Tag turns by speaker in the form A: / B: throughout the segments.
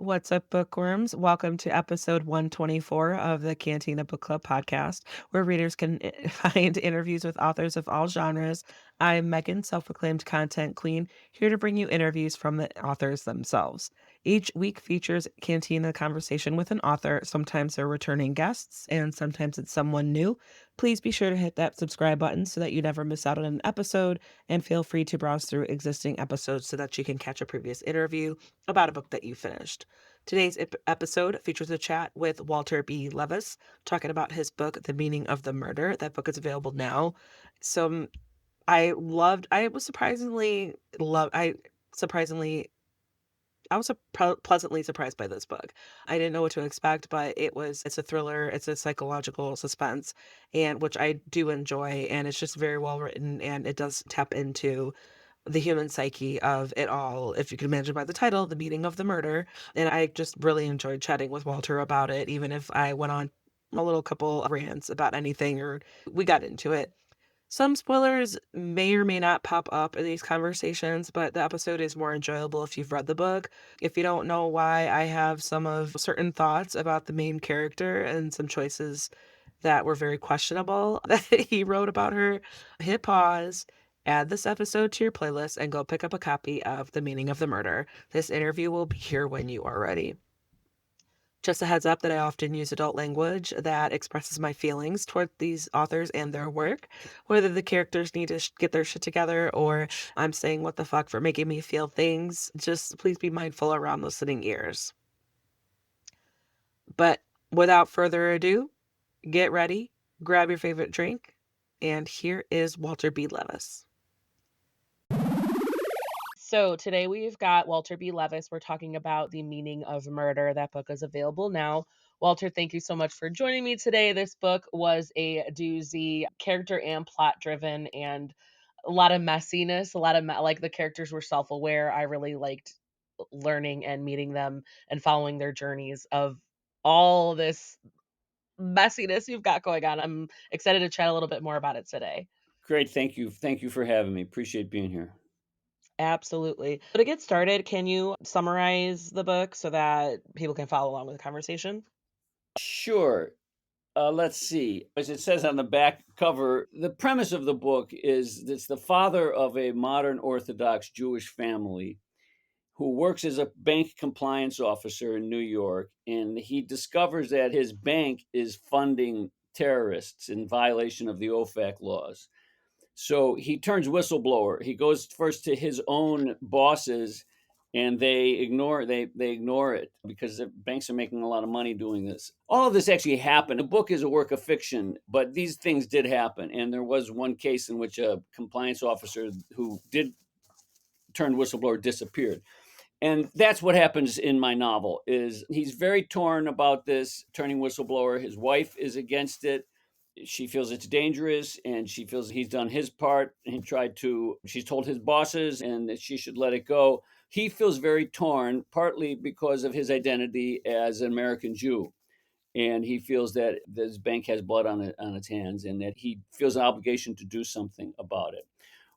A: What's up, bookworms? Welcome to episode 124 of the Cantina Book Club podcast, where readers can find interviews with authors of all genres. I'm Megan, self proclaimed content queen, here to bring you interviews from the authors themselves. Each week features Cantina conversation with an author. Sometimes they're returning guests, and sometimes it's someone new. Please be sure to hit that subscribe button so that you never miss out on an episode, and feel free to browse through existing episodes so that you can catch a previous interview about a book that you finished. Today's episode features a chat with Walter B. Levis talking about his book, The Meaning of the Murder. That book is available now. So I was surprisingly, I was pleasantly surprised by this book. I didn't know what to expect, but it's a thriller, it's a psychological suspense, and which I do enjoy, and it's just very well written, and it does tap into the human psyche of it all, if you can imagine by the title, The Meaning of the Murder. And I just really enjoyed chatting with Walter about it, even if I went on a little couple of rants about anything or we got into it. Some spoilers may or may not pop up in these conversations, but the episode is more enjoyable if you've read the book. If you don't know why I have some of certain thoughts about the main character and some choices that were very questionable that he wrote about her, hit pause, add this episode to your playlist, and go pick up a copy of The Meaning of the Murder. This interview will be here when you are ready. Just a heads up that I often use adult language that expresses my feelings toward these authors and their work, whether the characters need to get their shit together or I'm saying what the fuck for making me feel things. Just please be mindful around listening ears. But without further ado, get ready, grab your favorite drink, and here is Walter B. Levis. So today we've got Walter B. Levis. We're talking about The Meaning of Murder. That book is available now. Walter, thank you so much for joining me today. This book was a doozy, character and plot driven, and a lot of messiness. Like the characters were self aware. I really liked learning and meeting them and following their journeys of all this messiness you've got going on. I'm excited to chat a little bit more about it today.
B: Great. Thank you. Thank you for having me. Appreciate being here.
A: Absolutely. So to get started, can you summarize the book so that people can follow along with the conversation?
B: Sure. Let's see. As it says on the back cover, the premise of the book is it's the father of a modern Orthodox Jewish family who works as a bank compliance officer in New York. And he discovers that his bank is funding terrorists in violation of the OFAC laws. So he turns whistleblower. He goes first to his own bosses, and they ignore it because the banks are making a lot of money doing this. All of this actually happened. The book is a work of fiction, but these things did happen. And there was one case in which a compliance officer who did turn whistleblower disappeared. And that's what happens in my novel is he's very torn about this turning whistleblower. His wife is against it. She feels it's dangerous and she feels he's done his part. She's told his bosses and that she should let it go. He feels very torn, partly because of his identity as an American Jew. And he feels that this bank has blood on its hands and that he feels an obligation to do something about it.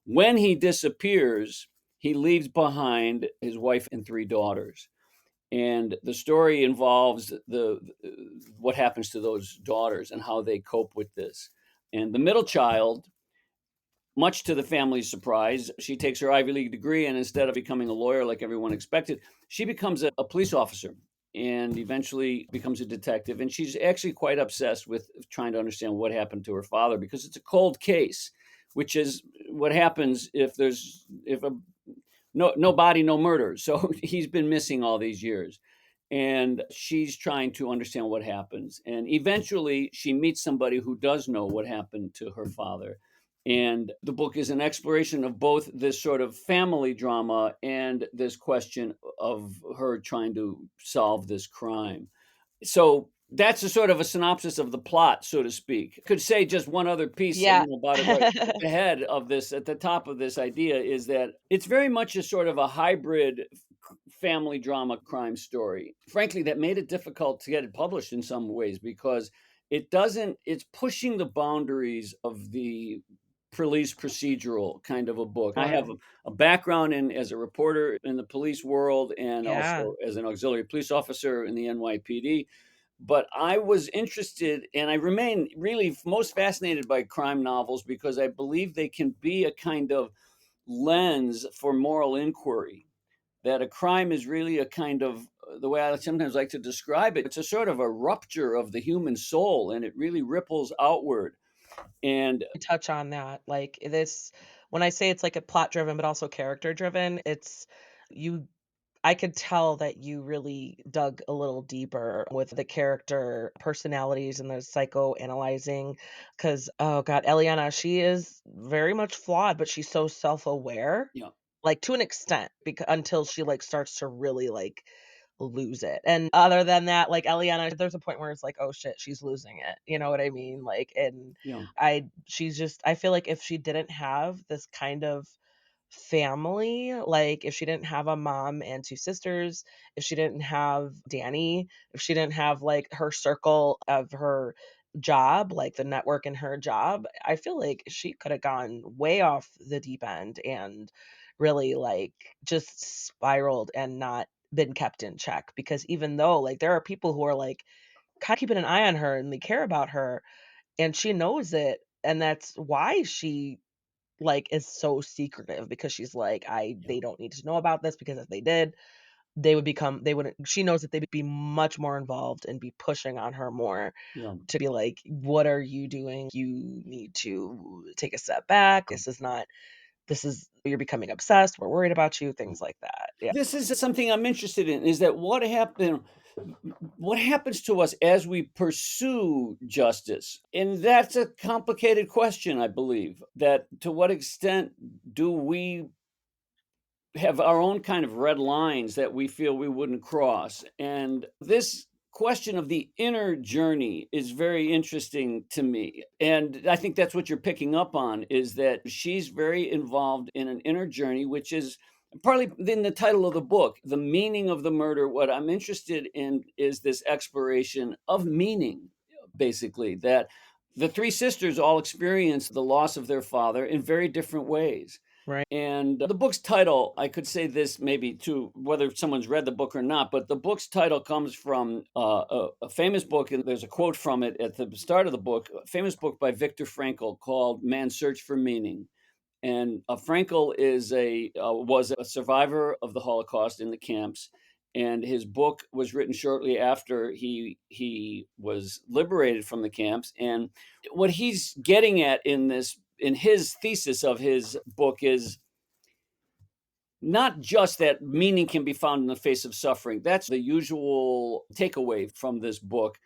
B: When he disappears, he leaves behind his wife and three daughters. And the story involves the what happens to those daughters and how they cope with this. And the middle child, much to the family's surprise, she takes her Ivy League degree, and instead of becoming a lawyer like everyone expected, she becomes a police officer and eventually becomes a detective. And she's actually quite obsessed with trying to understand what happened to her father because it's a cold case, which is what happens if a no body, no murder. So he's been missing all these years. And she's trying to understand what happens. And eventually she meets somebody who does know what happened to her father. And the book is an exploration of both this sort of family drama and this question of her trying to solve this crime. So that's a sort of a synopsis of the plot, so to speak. Could say just one other piece
A: Yeah.
B: about it right at the head of this, at the top of this idea, is that it's very much a sort of a hybrid family drama crime story. Frankly, that made it difficult to get it published in some ways because it's pushing the boundaries of the police procedural kind of a book. I have
A: Sure.
B: a background in as a reporter in the police world and
A: Yeah.
B: also as an auxiliary police officer in the NYPD. But I was interested and I remain really most fascinated by crime novels because I believe they can be a kind of lens for moral inquiry. That a crime is really a kind of the way I sometimes like to describe it, it's a sort of a rupture of the human soul and it really ripples outward. And
A: Touch on that. Like this when I say it's like a plot driven but also character driven, it's you I could tell that you really dug a little deeper with the character personalities and the psychoanalyzing. Because oh god, Eliana, she is very much flawed, but she's so self-aware,
B: you know,
A: like, to an extent, because until she, like, starts to really, like, lose it, and other than that, like, Eliana, there's a point where it's like, "Oh shit, she's losing it," you know what I mean? Like, and
B: you know,
A: she's just I feel like if she didn't have this kind of family, like, if she didn't have a mom and 2 sisters, if she didn't have Danny, if she didn't have, like, her circle of her job, like, the network in her job, I feel like she coulda gone way off the deep end and really, like, just spiraled and not been kept in check, because even though, like, there are people who are, like, kinda keeping an eye on her and they care about her, and she knows it, and that's why she like, is so secretive, because she's like, "I
B: you
A: they
B: know,
A: don't need to know about this, because if they did, they would become they wouldn't." She knows that they would be much more involved and be pushing on her more
B: you know.
A: to be like, "What are you doing? You need to take a step back. This is you're becoming obsessed. We're worried about you," things like that. Yeah.
B: This is something I'm interested in, is that what happens to us as we pursue justice? And that's a complicated question, I believe, that to what extent do we have our own kind of red lines that we feel we wouldn't cross. And this question of the inner journey is very interesting to me. And I think that's what you're picking up on is that she's very involved in an inner journey, which is partly in the title of the book, The Meaning of the Murder. What I'm interested in is this exploration of meaning, basically, that the three sisters all experience the loss of their father in very different ways
A: Right.
B: and the book's title, I could say this maybe to whether someone's read the book or not, but the book's title comes from a famous book, and there's a quote from it at the start of the book, a famous book by Viktor Frankl called Man's Search for Meaning. And Frankel is was a survivor of the Holocaust in the camps, and his book was written shortly after he was liberated from the camps. And what he's getting at in his thesis of his book is not just that meaning can be found in the face of suffering. That's the usual takeaway from this book.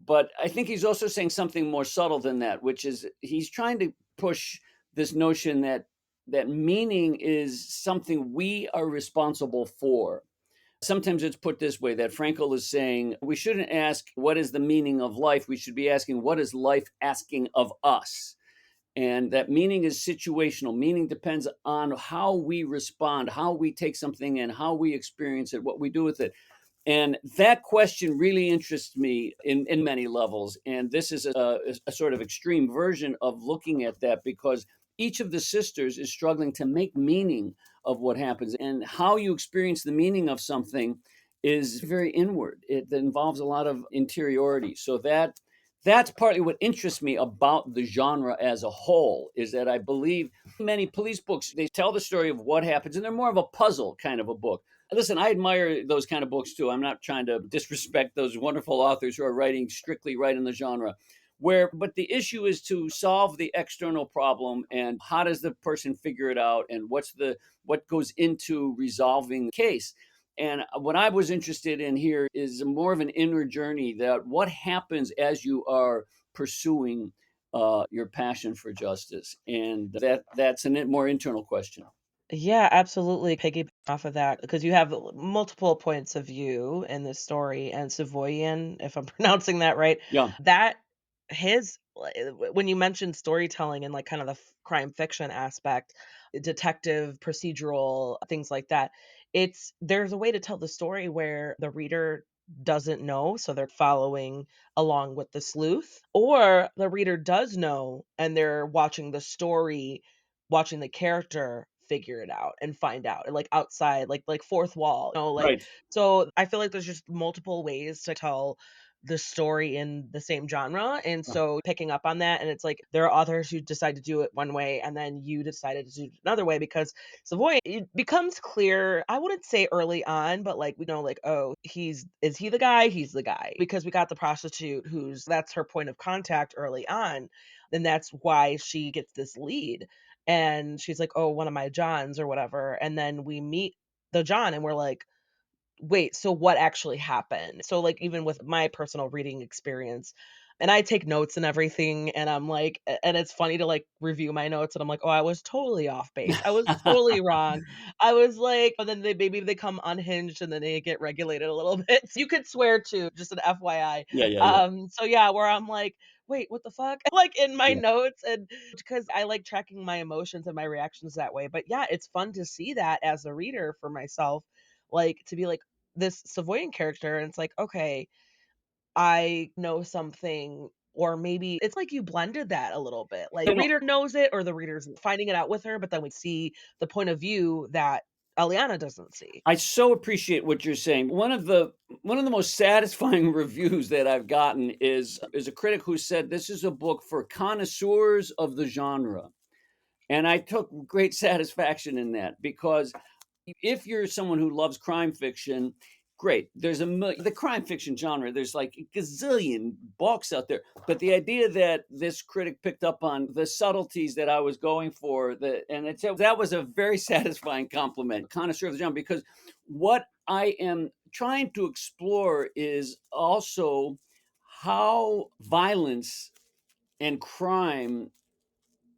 B: But I think he's also saying something more subtle than that, which is he's trying to push this notion that meaning is something we are responsible for. Sometimes it's put this way that Frankel is saying we shouldn't ask what is the meaning of life. We should be asking what is life asking of us, and that meaning is situational. Meaning depends on how we respond, how we take something in, how we experience it, what we do with it. And that question really interests me in many levels. And this is a sort of extreme version of looking at that because each of the sisters is struggling to make meaning of what happens. And how you experience the meaning of something is very inward. It involves a lot of interiority. So that's partly what interests me about the genre as a whole is that I believe many police books they tell the story of what happens and they're more of a puzzle kind of a book. Listen, I admire those kind of books too. I'm not trying to disrespect those wonderful authors who are writing strictly right in the genre. But the issue is to solve the external problem and how does the person figure it out and what goes into resolving the case. And what I was interested in here is more of an inner journey that what happens as you are pursuing your passion for justice, and that's a more internal question.
A: Yeah, absolutely. Piggyback off of that, because you have multiple points of view in this story, and Savoyan, if I'm pronouncing that right,
B: Yeah,
A: that when you mentioned storytelling and like kind of the crime fiction aspect, detective, procedural, things like that, it's there's a way to tell the story where the reader doesn't know, so they're following along with the sleuth, or the reader does know and they're watching the story, watching the character figure it out and find out, like outside, like fourth wall, like
B: Right.
A: so I feel like there's just multiple ways to tell the story in the same genre. And so picking up on that, and it's like there are authors who decide to do it one way and then you decided to do it another way because Savoy, it becomes clear, I wouldn't say early on, but like we know, like, oh, he's is he the guy? He's the guy. Because we got the prostitute who's that's her point of contact early on. And that's why she gets this lead. And she's like, oh, one of my Johns or whatever. And then we meet the John and we're like, wait, so what actually happened? So, like, even with my personal reading experience, and I take notes and everything, and I'm like and it's funny to, like, review my notes, and I'm like, "Oh, I was totally off base. I was totally wrong." I was like and then they come unhinged, and then they get regulated a little bit. So you could swear too, just an FYI.
B: Yeah, yeah, yeah,
A: So yeah, where I'm like, "Wait, what the fuck?" Like, in my
B: yeah.
A: notes, and because I like tracking my emotions and my reactions that way. But yeah, it's fun to see that as a reader for myself, like, to be like, this Savoyan character, and it's like, okay, I know something, or maybe it's like you blended that a little bit. Like
B: You
A: the
B: know,
A: reader knows it or the reader's finding it out with her, but then we see the point of view that Eliana doesn't see.
B: I so appreciate what you're saying. One of the most satisfying reviews that I've gotten is a critic who said this is a book for connoisseurs of the genre. And I took great satisfaction in that because if you're someone who loves crime fiction, great. The crime fiction genre. There's like a gazillion books out there, but the idea that this critic picked up on the subtleties that I was going for, that was a very satisfying compliment, connoisseur of the genre, because what I am trying to explore is also how violence and crime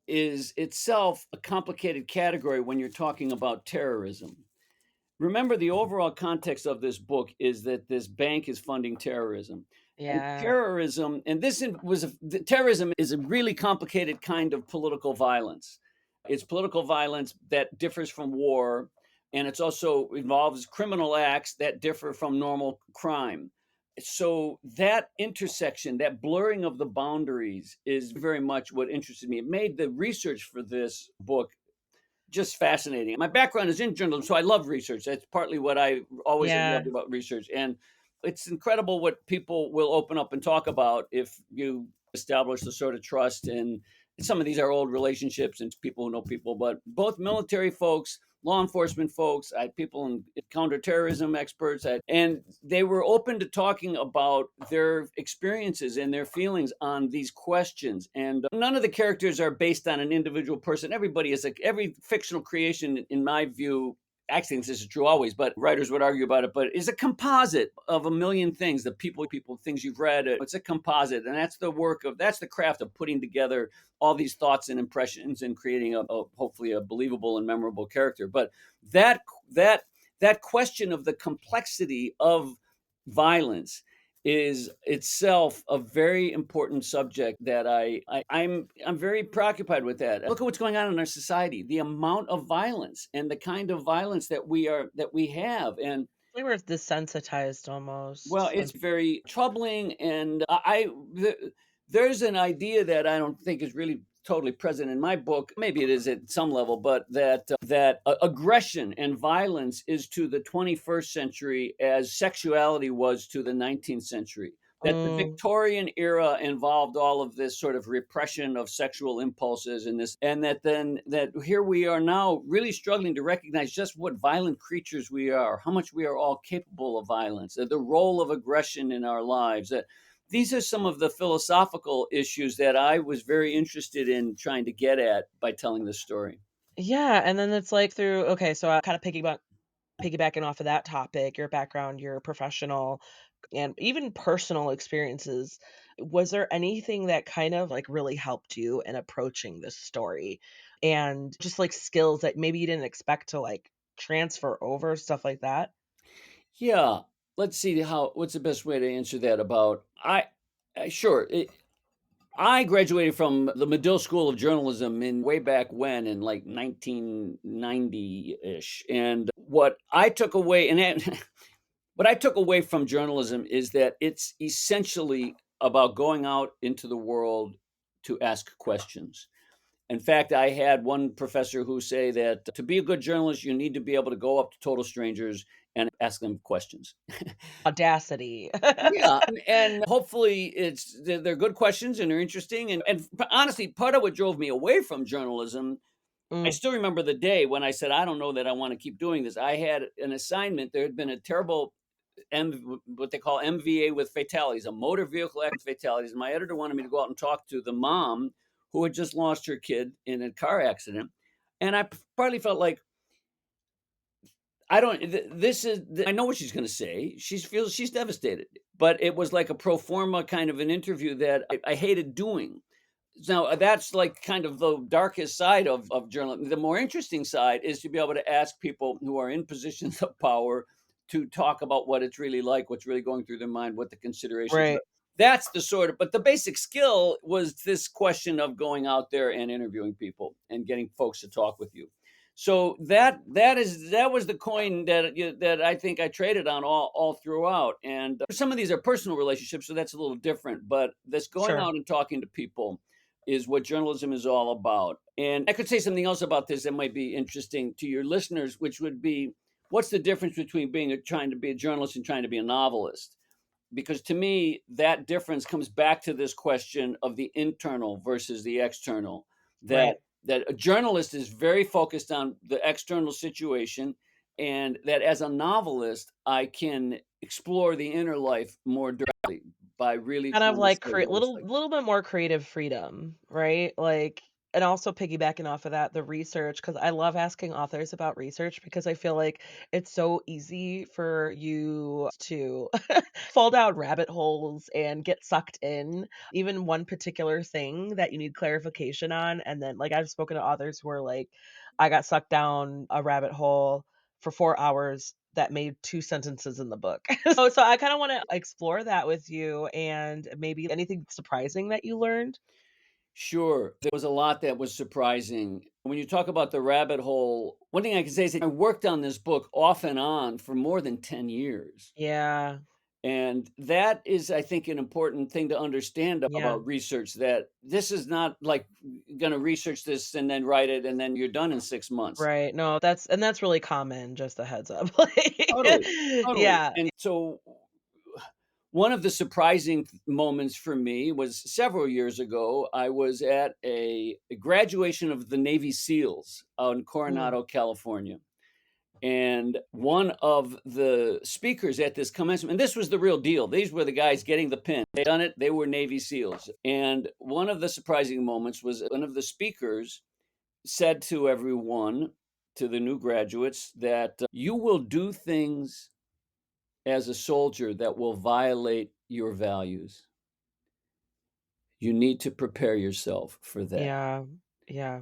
B: is itself a complicated category when you're talking about terrorism. Remember, the overall context of this book is that this bank is funding terrorism. And
A: Yeah.
B: terrorism, and terrorism is a really complicated kind of political violence. It's political violence that differs from war, and it's also involves criminal acts that differ from normal crime. So that intersection, that blurring of the boundaries, is very much what interested me. It made the research for this book just fascinating. My background is in journalism, so I love research. That's partly what I always have
A: Yeah.
B: loved about research. And it's incredible what people will open up and talk about if you establish the sort of trust. And some of these are old relationships and people who know people, but both military folks, law enforcement folks, I had people in counterterrorism experts, and they were open to talking about their experiences and their feelings on these questions. And none of the characters are based on an individual person. Every fictional creation, in my view, actually this is true always, but writers would argue about it, but is a composite of a million things, the people, things you've read. It's a composite, and that's the craft of putting together all these thoughts and impressions and creating a hopefully a believable and memorable character. But that that that question of the complexity of violence is itself a very important subject that I'm very preoccupied with. That look at what's going on in our society, the amount of violence and the kind of violence that we have. And
A: We were desensitized
B: well,
A: almost.
B: it's very troubling, and there's an idea that I don't think is really totally present in my book. Maybe it is at some level, but that aggression and violence is to the 21st century as sexuality was to the 19th century. That the
A: Mm,
B: Victorian era involved all of this sort of repression of sexual impulses and that here we are now really struggling to recognize just what violent creatures we are, how much we are all capable of violence, the role of aggression in our lives. These are some of the philosophical issues that I was very interested in trying to get at by telling this story.
A: yeah, and then it's like through okay, so I kind of piggybacking off of that topic, your background, your professional and even personal experiences, was there anything that kind of like really helped you in approaching this story? And just like skills that maybe you didn't expect to like transfer over, stuff like that?
B: Yeah, let's see how what's the best way to answer that about I sure. I graduated from the Medill School of Journalism in way back when in like 1990-ish. And what I took away what I took away from journalism is that it's essentially about going out into the world to ask questions. In fact, I had one professor who say that to be a good journalist, you need to be able to go up to total strangers and ask them questions.
A: Audacity.
B: Yeah, and hopefully they're good questions and they're interesting, and honestly, part of what drove me away from journalism, I
A: Mm,
B: still remember the day when I said, "I don't know that I wanna keep doing this." I had an assignment, there had been a terrible what they call MVA with fatalities, a motor vehicle accident fatalities, and my editor wanted me to go out and talk to the mom who had just lost her kid in a car accident, and I partly felt like, I don't. This is. I know what she's going to say. She feels she's devastated, but it was like a pro forma kind of an interview that I hated doing. Now, that's like kind of the darkest side of journalism. The more interesting side is to be able to ask people who are in positions of power to talk about what it's really like, what's really going through their mind, what the considerations are.
A: right.
B: That's the sort of, but the basic skill was this question of going out there and interviewing people and getting folks to talk with you. So that was the coin that I think I traded on all throughout. And some of these are personal relationships, so that's a little different. But this going
A: Sure.
B: out and talking to people is what journalism is all about. And I could say something else about this that might be interesting to your listeners, which would be, what's the difference between trying to be a journalist and trying to be a novelist? Because to me, that difference comes back to this question of the internal versus the external. That
A: Right.
B: that a journalist is very focused on the external situation, and that as a novelist, I can explore the inner life more directly by really
A: Kind of
B: trying to
A: like
B: say what it's like.
A: little bit more creative freedom, right? Like, and also piggybacking off of that, the research, because I love asking authors about research because I feel like it's so easy for you to fall down rabbit holes and get sucked in, even one particular thing that you need clarification on. And then, like, I've spoken to authors who are like, I got sucked down a rabbit hole for 4 hours that made 2 sentences in the book. So I kind of want to explore that with you and maybe anything surprising that you learned.
B: Sure. There was a lot that was surprising. When you talk about the rabbit hole, one thing I can say is that I worked on this book off and on for more than 10 years.
A: Yeah.
B: And that is, I think, an important thing to understand
A: Yeah.
B: about research, that this is not like going to research this and then write it and then you're done in 6 months.
A: Right. No, that's really common, just a heads up. Like,
B: Totally. Totally.
A: yeah.
B: And so one of the surprising moments for me was several years ago. I was at a graduation of the Navy SEALs out in
A: Mm,
B: Coronado, California. And one of the speakers at this commencement, and this was the real deal. These were the guys getting the pin. They done it. They were Navy SEALs. And one of the surprising moments was one of the speakers said to everyone, to the new graduates, that you will do things as a soldier that will violate your values. You need to prepare yourself for that.
A: yeah. Yeah.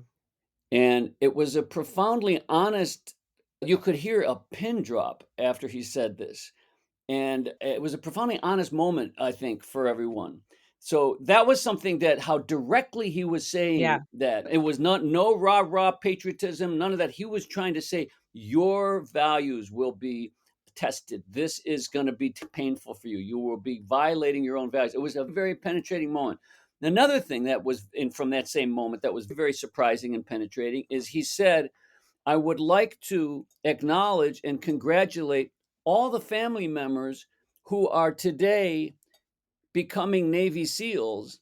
B: And it was a profoundly honest, you could hear a pin drop after he said this. And it was a profoundly honest moment, I think, for everyone. So that was something, that how directly he was saying
A: Yeah.
B: that. It was not no rah-rah patriotism, none of that. He was trying to say, your values will be tested. This is going to be painful for you. You will be violating your own values. It was a very penetrating moment. Another thing that was in from that same moment that was very surprising and penetrating is he said, I would like to acknowledge and congratulate all the family members who are today becoming Navy SEALs.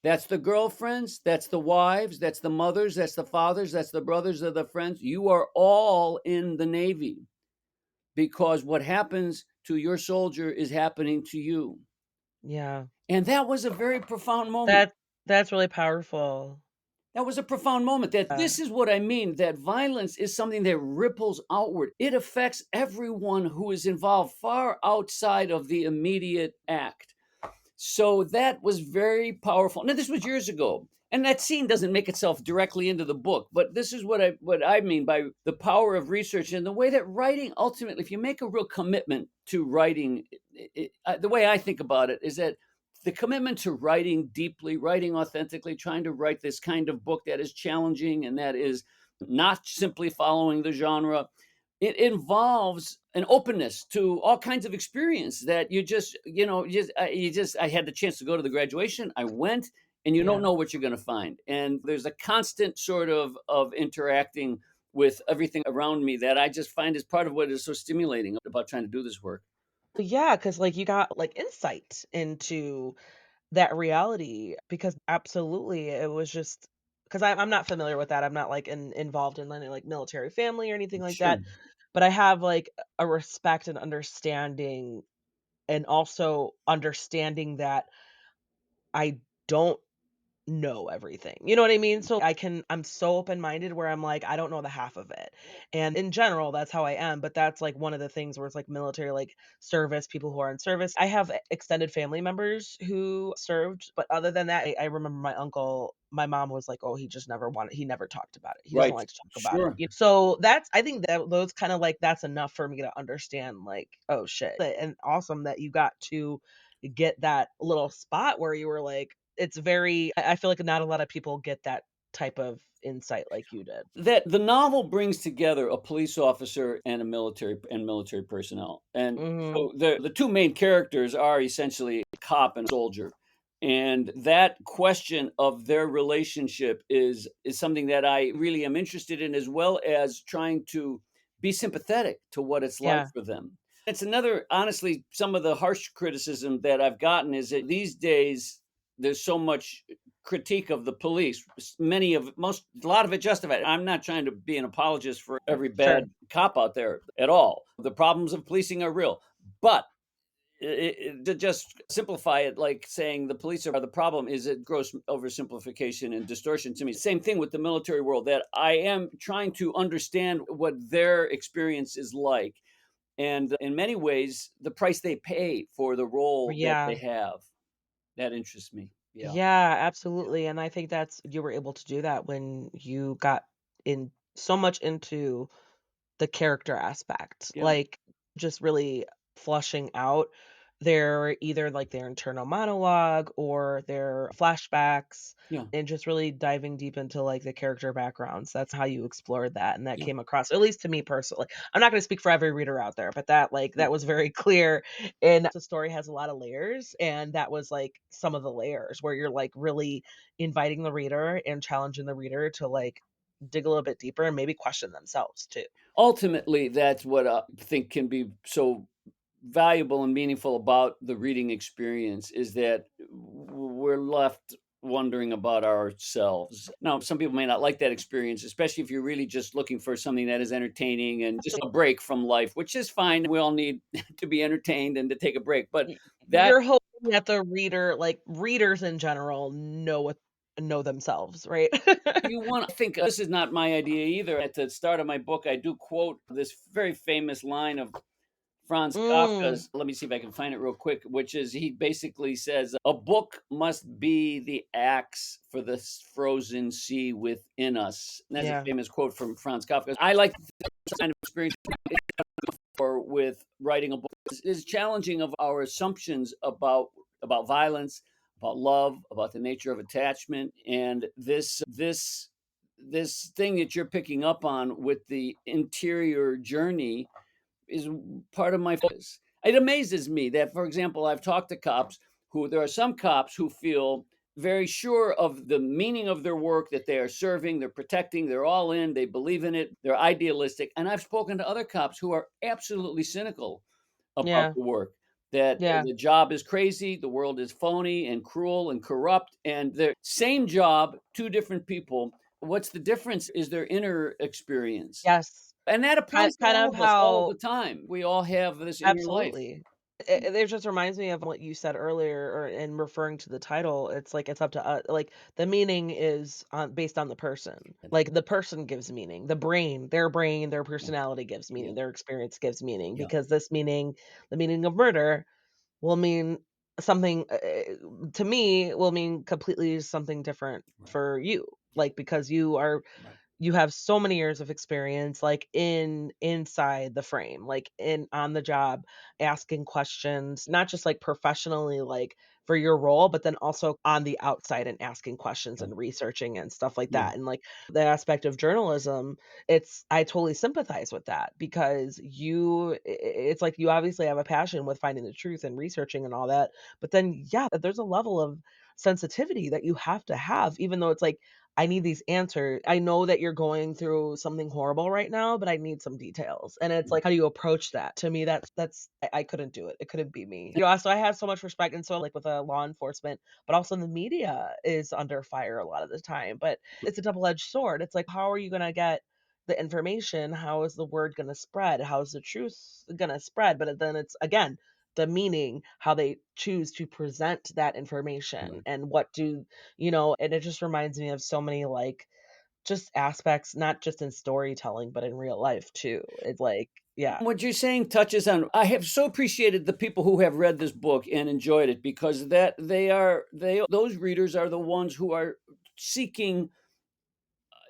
B: That's the girlfriends, that's the wives, that's the mothers, that's the fathers, that's the brothers of the friends. You are all in the Navy, because what happens to your soldier is happening to you.
A: Yeah.
B: And that was a very profound moment.
A: That that's really powerful.
B: That was a profound moment, that
A: Uh,
B: this is what I mean, that violence is something that ripples outward. It affects everyone who is involved far outside of the immediate act. So that was very powerful. Now this was years ago. And that scene doesn't make itself directly into the book, but this is what I mean by the power of research and the way that writing ultimately, if you make a real commitment to writing, the way I think about it is that The commitment to writing deeply, writing authentically, trying to write this kind of book that is challenging and that is not simply following the genre. It involves an openness to all kinds of experience that you just, I had the chance to go to the graduation. I went, and you don't
A: Yeah.
B: know what you're going to find. And there's a constant sort of interacting with everything around me that I just find is part of what is so stimulating about trying to do this work.
A: Yeah, because like, you got, like, insight into that reality because absolutely, it was just 'cause I'm not familiar with that, I'm not, like, involved in any, like, military family or anything like
B: Sure.
A: that, but I have, like, a respect and understanding, and also understanding that I don't know everything. You know what I mean? So I'm so open-minded where I'm like, I don't know the half of it. And in general, that's how I am, but that's like one of the things where it's like military, like service, people who are in service. I have extended family members who served, but other than that, I remember my uncle, my mom was like, "Oh, he never talked about it. He doesn't
B: Right.
A: like to talk about it."
B: Sure.
A: So that's I think that those kind of like that's enough for me to understand like, oh shit. And awesome that you got to get that little spot where you were like, it's very I feel like not a lot of people get that type of insight like you did.
B: That the novel brings together a police officer and a military personnel, and
A: Mhm.
B: so the 2 main characters are essentially a cop and a soldier, and that question of their relationship is something that I really am interested in, as well as trying to be sympathetic to what it's like
A: Yeah.
B: for them. It's another honestly, some of the harsh criticism that I've gotten is that these days, there's so much critique of the police. Many of most a lot of it justified. I'm not trying to be an apologist for every bad
A: Sure.
B: cop out there at all. The problems of policing are real, but to just simplify it, like saying the police are the problem, is a gross oversimplification and distortion to me. Same thing with the military world. That I am trying to understand what their experience is like, and in many ways, the price they pay for the role that they
A: Yeah.
B: have. That interests me. Yeah.
A: Yeah, absolutely, and I think that's you were able to do that when you got in so much into the character aspect,
B: Yeah.
A: like, just really flushing out their internal monologue or their flashbacks,
B: Yeah.
A: and just really diving deep into, like, the character backgrounds. That's how you explored that, and that
B: Yeah.
A: came across at least to me personally. I'm not gonna speak for every reader out there, but that was very clear, and the story has a lot of layers, and that was, like, some of the layers where you're, like, really inviting the reader and challenging the reader to, like, dig a little bit deeper and maybe question themselves too.
B: Ultimately, that's what I think can be so valuable and meaningful about the reading experience is that we're left wondering about ourselves. Now, some people may not like that experience, especially if you're really just looking for something that is entertaining and just a break from life, which is fine. We all need to be entertained and to take a break. But that
A: You're hoping that the reader like, readers in general know themselves, right?
B: you want to think this is not my idea either. At the start of my book, I do quote this very famous line of Franz
A: Mm,
B: Kafka's, let me see if I can find it real quick, which is he basically says, "A book must be the axe for the frozen sea within us." And that's a
A: yeah,
B: famous quote from Franz Kafka. I like this kind of experience or with writing a book is challenging of our assumptions about violence, about love, about the nature of attachment, and this thing that you're picking up on with the interior journey is part of my focus. It amazes me that, for example, I've talked to cops who there are some cops who feel very sure of the meaning of their work that they are serving, they're protecting, they're all in, they believe in it, they're idealistic. And I've spoken to other cops who are absolutely cynical about
A: yeah,
B: the work. That
A: yeah.
B: the job is crazy, the world is phony and cruel and corrupt, and the same job, two different people. What's the difference is their inner experience.
A: Yes.
B: And that applies to
A: Kind
B: all
A: of
B: of us all
A: how
B: the time. We all have this inner life.
A: absolutely. It just reminds me of what you said earlier or in referring to the title, it's like it's up to us like, the meaning is on based on the person. Like, the person gives meaning. Their brain, their
B: Yeah,
A: personality gives
B: yeah,
A: meaning, their experience gives meaning
B: yeah,
A: because the meaning of murder will mean something to me will mean completely something different
B: right,
A: for you like because you are
B: right.
A: you have so many years of experience, like, inside the frame, like, in on the job, asking questions, not just, like, professionally, like, for your role, but then also on the outside and asking questions
B: Yeah.
A: and researching and stuff like
B: Yeah.
A: that, and, like, the aspect of journalism, it's I totally sympathize with that because it's like you obviously have a passion with finding the truth and researching and all that, but then, yeah, there's a level of sensitivity that you have to have, even though it's like, I need these answers. I know that you're going through something horrible right now, but I need some details. And it's like, how do you approach that? To me, that's I couldn't do it. It couldn't be me. So I have so much respect. And so like with law enforcement, but also the media is under fire a lot of the time. But it's a double-edged sword. It's like, how are you gonna get the information? How is the word gonna spread? How is the truth gonna spread? But then it's again the meaning, how they choose to present that information
B: Right.
A: and what do and it just reminds me of so many, like, just aspects, not just in storytelling, but in real life too. It's like yeah.
B: What you're saying touches on I have so appreciated the people who have read this book and enjoyed it because that they those readers are the ones who are seeking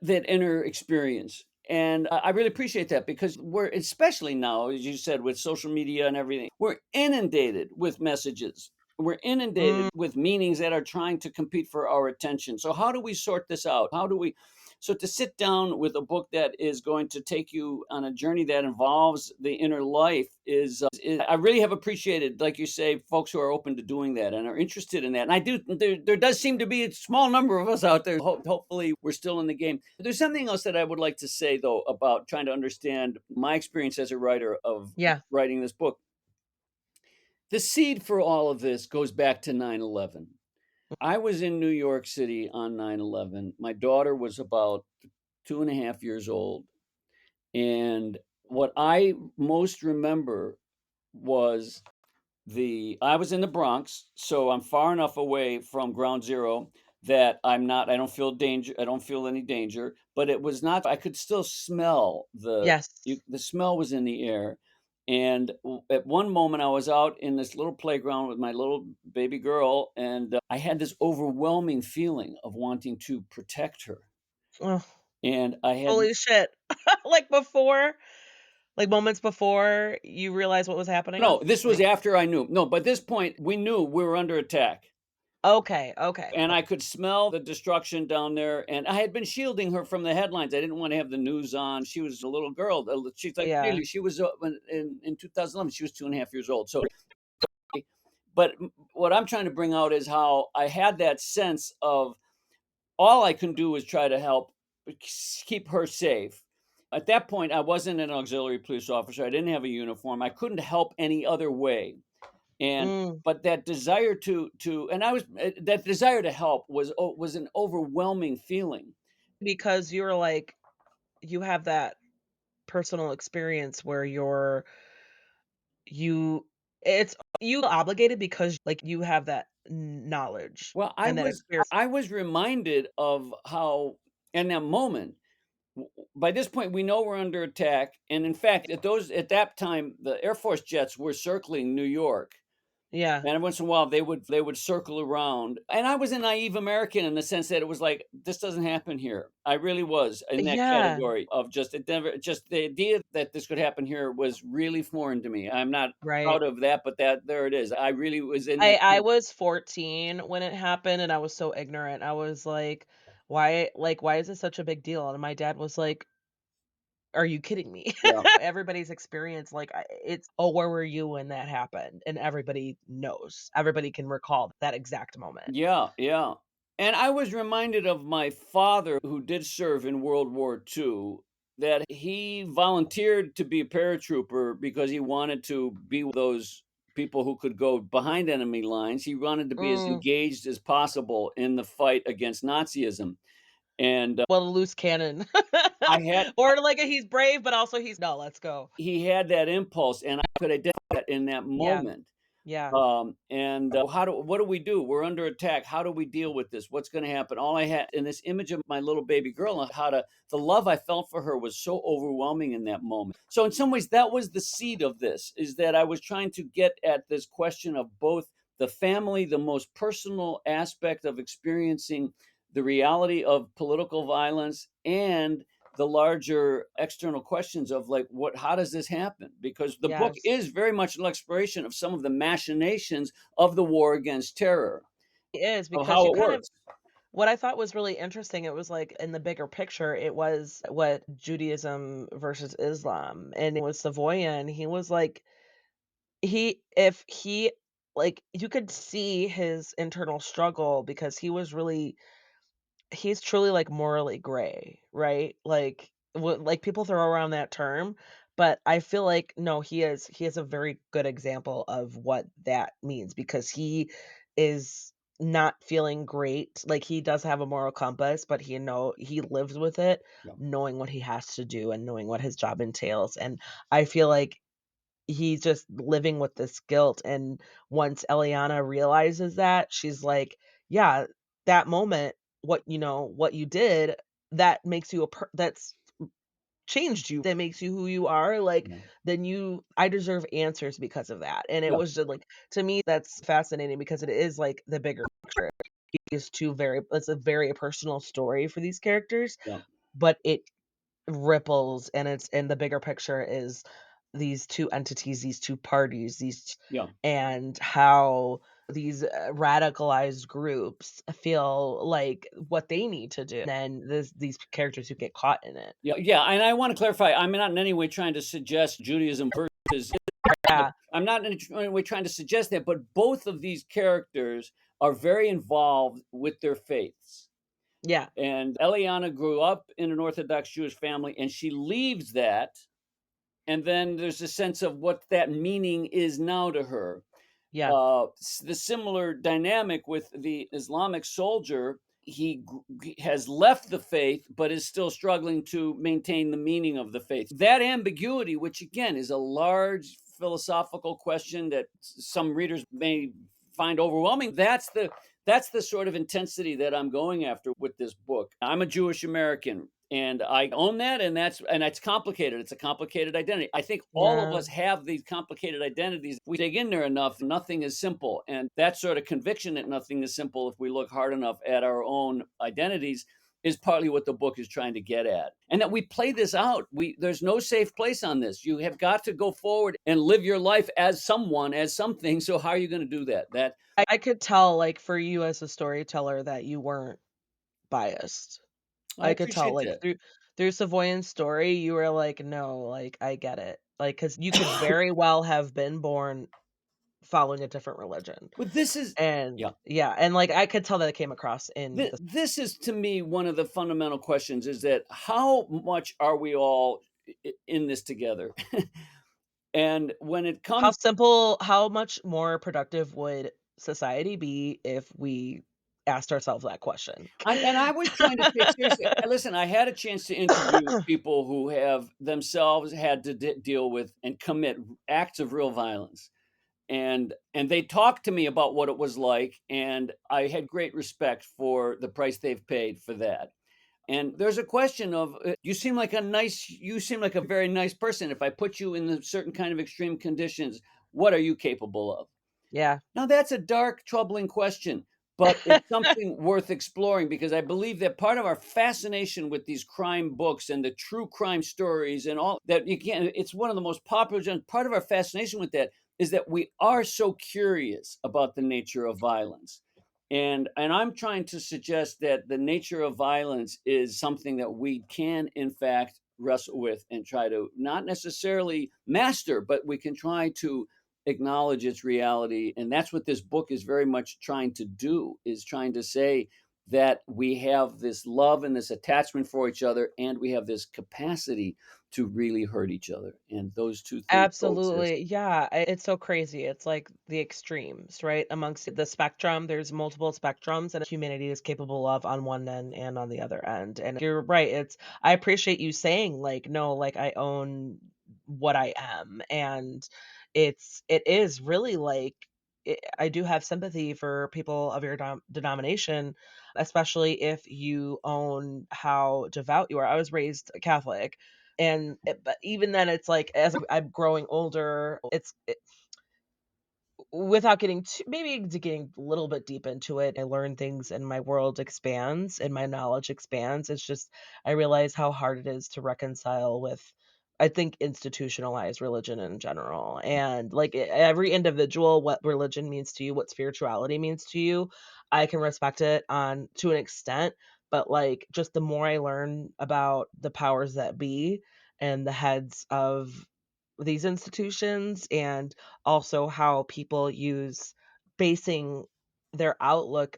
B: that inner experience. And I really appreciate that because we're, especially now, as you said, with social media and everything, we're inundated with messages. We're
A: Mm,
B: inundated with meanings that are trying to compete for our attention. So, how do we sort this out? How do we? So, to sit down with a book that is going to take you on a journey that involves the inner life I really have appreciated, like you say, folks who are open to doing that and are interested in that. And I do, there does seem to be a small number of us out there. Hopefully, we're still in the game. There's something else that I would like to say, though, about trying to understand my experience as a writer of
A: yeah.
B: writing this book. The seed for all of this goes back to 9/11. I was in New York City on 9/11. My daughter was about 2.5 years old. And what I most remember was I was in the Bronx, so I'm far enough away from ground zero that I don't feel danger, I don't feel any danger, but it was not I could still smell
A: Yes.
B: the smell was in the air, and at one moment, I was out in this little playground with my little baby girl, and, I had this overwhelming feeling of wanting to protect her,
A: Ugh,
B: and I had
A: holy shit. Like, like, moments before you realize what was happening?
B: no, this was
A: Like
B: after I knew. No, by this point, we knew we were under attack.
A: okay, okay,
B: And I
A: okay.
B: could smell the destruction down there, and I had been shielding her from the headlines. I didn't wanna have the news on. She was a little girl, she's like
A: Yeah.
B: really, she was, when in 2011, she was 2.5 years old, so but what I'm trying to bring out is how I had that sense of all I can do is try to help keep her safe. At that point, I wasn't an auxiliary police officer. I didn't have a uniform. I couldn't help any other way. And
A: Mm,
B: but that desire to and I was that desire to help was an overwhelming feeling.
A: because you're like you have that personal experience where you it's you obligated because, like, you have that knowledge
B: Well,
A: and that experience.
B: I was reminded of how in that moment by this point we know we're under attack, and in fact at that time the Air Force jets were circling New York.
A: Yeah.
B: And every once in a while, they would circle around, and I was a naive American in the sense that it was like, "This doesn't happen here." I really was in that
A: Yeah,
B: category of just it never just the idea that this could happen here was really foreign to me. I'm not
A: right.
B: proud of that, but there it is. I really was in that
A: I was 14 when it happened, and I was so ignorant. I was why is this such a big deal?" And my dad was like, "Are you kidding me?"
B: yeah.
A: Everybody's experience, like, it's, "Oh, where were you when that happened?" And everybody knows. Everybody can recall that exact moment.
B: Yeah, yeah. And I was reminded of my father who did serve in World War II, that he volunteered to be a paratrooper because he wanted to be those people who could go behind enemy lines. He wanted to be as
A: Mm,
B: engaged as possible in the fight against Nazism. And
A: well, a loose cannon.
B: I had
A: Or, like, he's brave, but also he's, "No, let's go."
B: he had that impulse, and I could identify that in that
A: Yeah,
B: moment.
A: yeah.
B: What do we do? We're under attack. How do we deal with this? What's going to happen? All I had in this image of my little baby girl and the love I felt for her was so overwhelming in that moment. So in some ways, that was the seed of this, is that I was trying to get at this question of both the family, the most personal aspect of experiencing the reality of political violence, and the larger external questions of like what how does this happen? Because the book
A: Yes.
B: is very much an exploration of some of the machinations of the war against terror,
A: It is
B: of
A: because
B: how
A: you
B: it
A: kind of
B: works.
A: what I thought was really interesting, it was like in the bigger picture, it was what Judaism versus Islam, and it was Savoyan. He was like he if he like you could see his internal struggle because he's truly, like, morally gray, right? Like, what like, people throw around that term, but I feel like, no, he is a very good example of what that means because he is not feeling great. Like, he does have a moral compass, but he lives with it,
B: Yeah,
A: knowing what he has to do and knowing what his job entails, and I feel like he's just living with this guilt, and once Eliana realizes that, she's like, "Yeah, that moment, what you did, that makes you that's changed you, that makes you who you are, like,
B: yeah,
A: then I deserve answers because of that." And it
B: yeah,
A: was just like to me, that's fascinating because it is, like, the bigger picture. It's a very personal story for these characters,
B: yeah,
A: but it ripples, and the bigger picture is these 2 entities, these 2 parties,
B: yeah.
A: and how these, radicalized groups feel like what they need to do, and then these characters who get caught in it.
B: Yeah, yeah, and I wanna clarify, I'm not in any way trying to suggest Judaism versus
A: Yeah,
B: I'm not in any way trying to suggest that, but both of these characters are very involved with their faiths.
A: yeah,
B: And Eliana grew up in an Orthodox Jewish family, and she leaves that, and then there's a sense of what that meaning is now to her.
A: yeah,
B: The similar dynamic with the Islamic soldier, he has left the faith, but is still struggling to maintain the meaning of the faith. That ambiguity, which again is a large philosophical question that some readers may find overwhelming, that's the sort of intensity that I'm going after with this book. I'm a Jewish American and I own that, and that's complicated. It's a complicated identity. I think all of
A: yeah.
B: us have these complicated identities. If we dig in there enough, nothing is simple. And that sort of conviction that nothing is simple, if we look hard enough at our own identities, is partly what the book is trying to get at. And that we play this out. There's no safe place on this. You have got to go forward and live your life as someone, as something. So how are you going to do that?
A: I could tell, like, for you as a storyteller that you weren't biased.
B: I
A: I could tell,
B: appreciate
A: like,
B: that.
A: through Savoyan's story, you were like, "No, like, I get it." Like, because you could very well have been born following a different religion.
B: But this is
A: And
B: yeah.
A: yeah, and, like, I could tell that it came across in the
B: This is to me one of the fundamental questions is that how much are we all in this together? And when it comes
A: how much more productive would society be if we asked ourselves that question?
B: and I was trying to take seriously. Listen, I had a chance to interview people who have themselves had to deal with and commit acts of real violence. And they talked to me about what it was like, and I had great respect for the price they've paid for that. And there's a question of you seem like a very nice person. If I put you in a certain kind of extreme conditions, what are you capable of?
A: Yeah.
B: Now that's a dark, troubling question, but it's something worth exploring because I believe that part of our fascination with these crime books and the true crime stories and all that you can it's one of the most popular part of our fascination with that is that we are so curious about the nature of violence. And I'm trying to suggest that the nature of violence is something that we can in fact wrestle with and try to not necessarily master, but we can try to acknowledge its reality. And that's what this book is very much trying to do, is trying to say that we have this love and this attachment for each other and we have this capacity to really hurt each other, and those two things coexist.
A: Absolutely. Yeah, it's so crazy. It's like the extremes, right? Amongst the spectrum, there's multiple spectrums that humanity is capable of on one end and on the other end. And you're right. I appreciate you saying like, no, like I own what I am. And it is really like I do have sympathy for people of your denomination, especially if you own how devout you are. I was raised Catholic, but even then, it's like as I'm growing older, without getting too maybe getting a little bit deep into it, I learn things and my world expands and my knowledge expands. It's just I realize how hard it is to reconcile with, I think, institutionalized religion in general. And like every individual, what religion means to you, what spirituality means to you, I can respect it on to an extent. But like just the more I learn about the powers that be and the heads of these institutions, and also how people use basing their outlook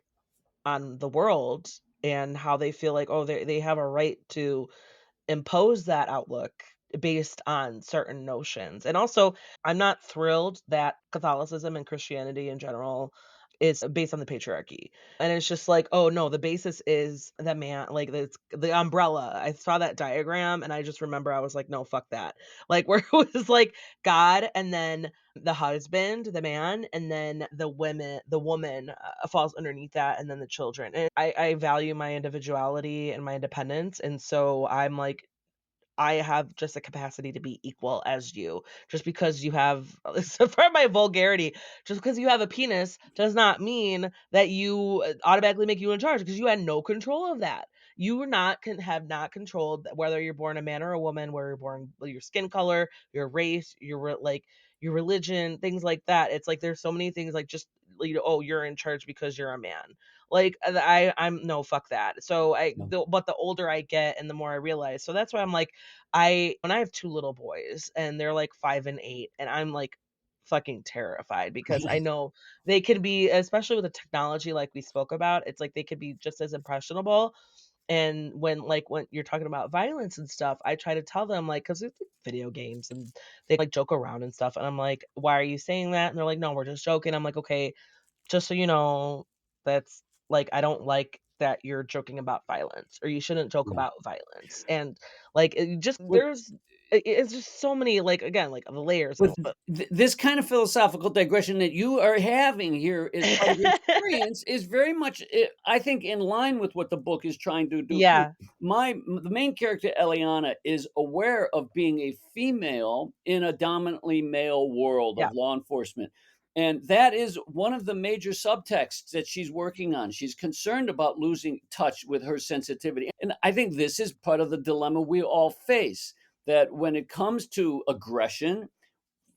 A: on the world and how they feel like, oh, they have a right to impose that outlook based on certain notions. And also, I'm not thrilled that Catholicism and Christianity in general is based on the patriarchy. And it's just like, oh no, the basis is the man, like the umbrella. I saw that diagram and I just remember I was like, no, fuck that. Like where it was like God and then the husband, the man, and then the woman falls underneath that, and then the children. And I value my individuality and my independence. And so I'm like, I have just a capacity to be equal as you. Just because you have so for my vulgarity, just because you have a penis does not mean that you automatically make you in charge because you had no control of that. You were not can have not controlled whether you're born a man or a woman, where you're born, your skin color, your race, like your religion, things like that. It's like there's so many things like just oh, you're in charge because you're a man. Like I'm no, fuck that. So
B: No.
A: but the older I get and the more I realize. So that's why I'm like I have 2 little boys, and they're, like, 5 and 8, and I'm, like, fucking terrified because I know they can be, especially with the technology like we spoke about, it's like they could be just as impressionable. And when you're talking about violence and stuff, I try to tell them, like, 'cause it's like video games and they, like, joke around and stuff, and I'm like, "Why are you saying that?" And they're like, "No, we're just joking." I'm like, "Okay, just so you know, that's like, I don't like that you're joking about violence, or you shouldn't joke
B: Yeah.
A: about violence." And, like, it just
B: With
A: it's just so many, like, again, like, the layers and
B: with this kind of philosophical digression that you are having here as part of your experience is very much, I think, in line with what the book is trying to do too.
A: Yeah,
B: The main character, Eliana, is aware of being a female in a dominantly male world
A: yeah.
B: of law enforcement, and that is one of the major subtexts that she's working on. She's concerned about losing touch with her sensitivity, and I think this is part of the dilemma we all face, that when it comes to aggression,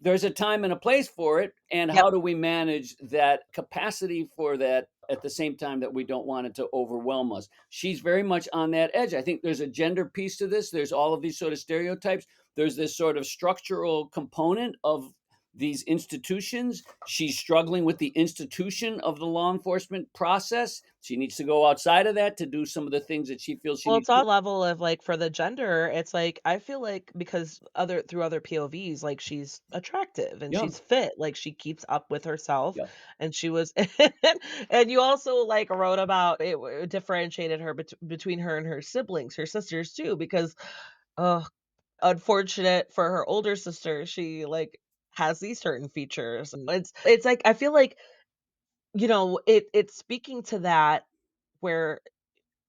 B: there's a time and a place for it, and
A: Yep.
B: how do we manage that capacity for that at the same time that we don't want it to overwhelm us? She's very much on that edge. I think there's a gender piece to this. There's all of these sort of stereotypes. There's this sort of structural component of these institutions. She's struggling with the institution of the law enforcement process. She needs to go outside of that to do some of the things that she feels she
A: Well,
B: needs
A: it's all
B: to.
A: level of, like, for the gender, it's like, I feel like because other POVs, like, she's attractive and
B: Yeah,
A: she's fit, like, she keeps up with herself,
B: yeah,
A: and she was and you also, like, wrote about differentiated her between her and her siblings, her sisters too, because, oh, unfortunate for her older sister, she, like, has these certain features, and it's like, I feel like, it's speaking to that where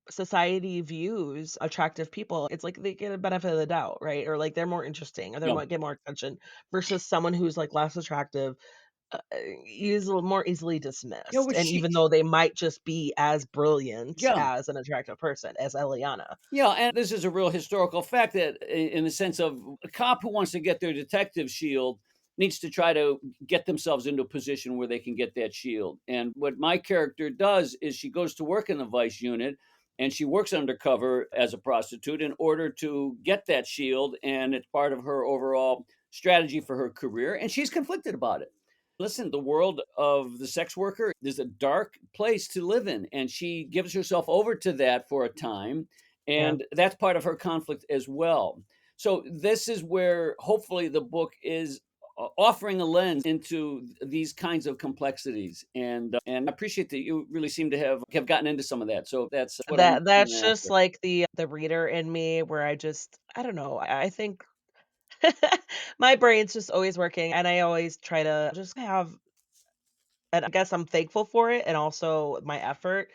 A: society views attractive people, it's like they get a benefit of the doubt, right? Or like they're more interesting or they
B: yeah.
A: might get more attention versus someone who's like less attractive, is a little more easily
B: Yeah,
A: dismissed.
B: well,
A: And even though they might just be as brilliant
B: yeah.
A: as an attractive person, as Eliana.
B: Yeah, and this is a real historical fact that in the sense of a cop who wants to get their detective shield needs to try to get themselves into a position where they can get that shield. And what my character does is she goes to work in the vice unit and she works undercover as a prostitute in order to get that shield, and it's part of her overall strategy for her career, and she's conflicted about it. Listen, the world of the sex worker is a dark place to live in, and she gives herself over to that for a time,
A: Yeah.
B: and that's part of her conflict as well. So this is where hopefully the book is offering a lens into these kinds of complexities, and I appreciate that you really seem to have gotten into some of that. So that's what I'm
A: That's just
B: after.
A: like the reader in me where I don't know, I think my brain's just always working and I always try to just have, and I guess I'm thankful for it and also my effort.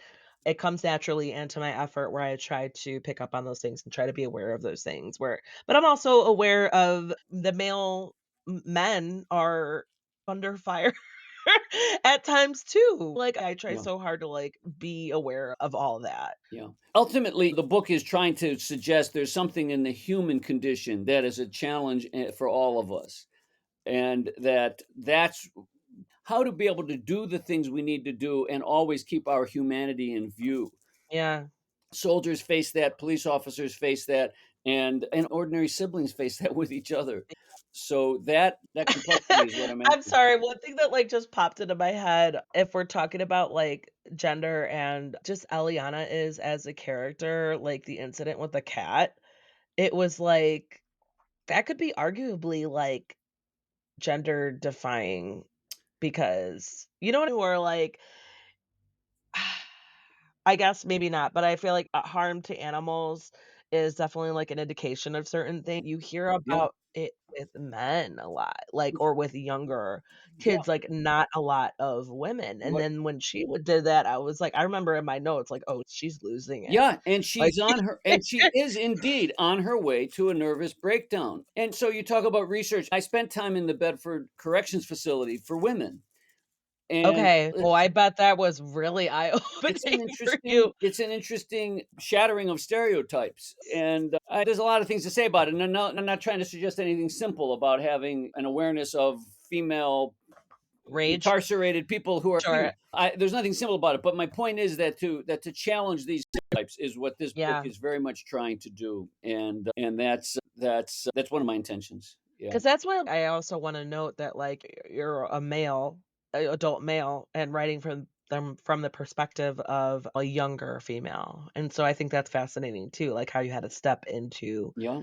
A: It comes naturally into my effort where I try to pick up on those things and try to be aware of those things where, but I'm also aware of the male men are under fire at times too. Like, I try
B: Yeah.
A: so hard to, like, be aware of all that.
B: Yeah. Ultimately, the book is trying to suggest there's something in the human condition that is a challenge for all of us. And that's how to be able to do the things we need to do and always keep our humanity in view.
A: Yeah.
B: Soldiers face that, police officers face that, and ordinary siblings face that with each other. So that complexity is what I'm
A: I'm
B: after.
A: sorry, one thing that, like, just popped into my head, if we're talking about, like, gender and just Eliana is as a character, like, the incident with the cat, it was like that could be arguably, like, gender defying because you know what who are like I guess maybe not, but I feel like, harm to animals is definitely, like, an indication of certain things. You hear
B: Yeah.
A: about it with men a lot, like, or with younger
B: Yeah.
A: kids, like, not a lot of women, and
B: What
A: then when she would did that, I was like I remember in my notes, like, "Oh, she's losing it."
B: Yeah, and
A: Like
B: she is indeed on her way to a nervous breakdown. And so you talk about research. I spent time in the Bedford Corrections Facility for women, and
A: Okay. Oh, I bet that was really
B: it's an
A: eye-opening for
B: interesting
A: you.
B: shattering of stereotypes, and, there's a lot of things to say about it, and I'm not trying to suggest anything simple about having an awareness of female
A: Rage?
B: incarcerated people who are female.
A: Sure.
B: There's nothing simple about it, but my point is that to challenge these stereotypes is what this book
A: Yeah.
B: is very much trying to do, and that's one of my intentions. Yeah,
A: 'Cause that's why I also wanna note that, like, you're a male, a adult male, and writing from the perspective of a younger female, and so I think that's fascinating too, like, how you had to step into
B: yeah,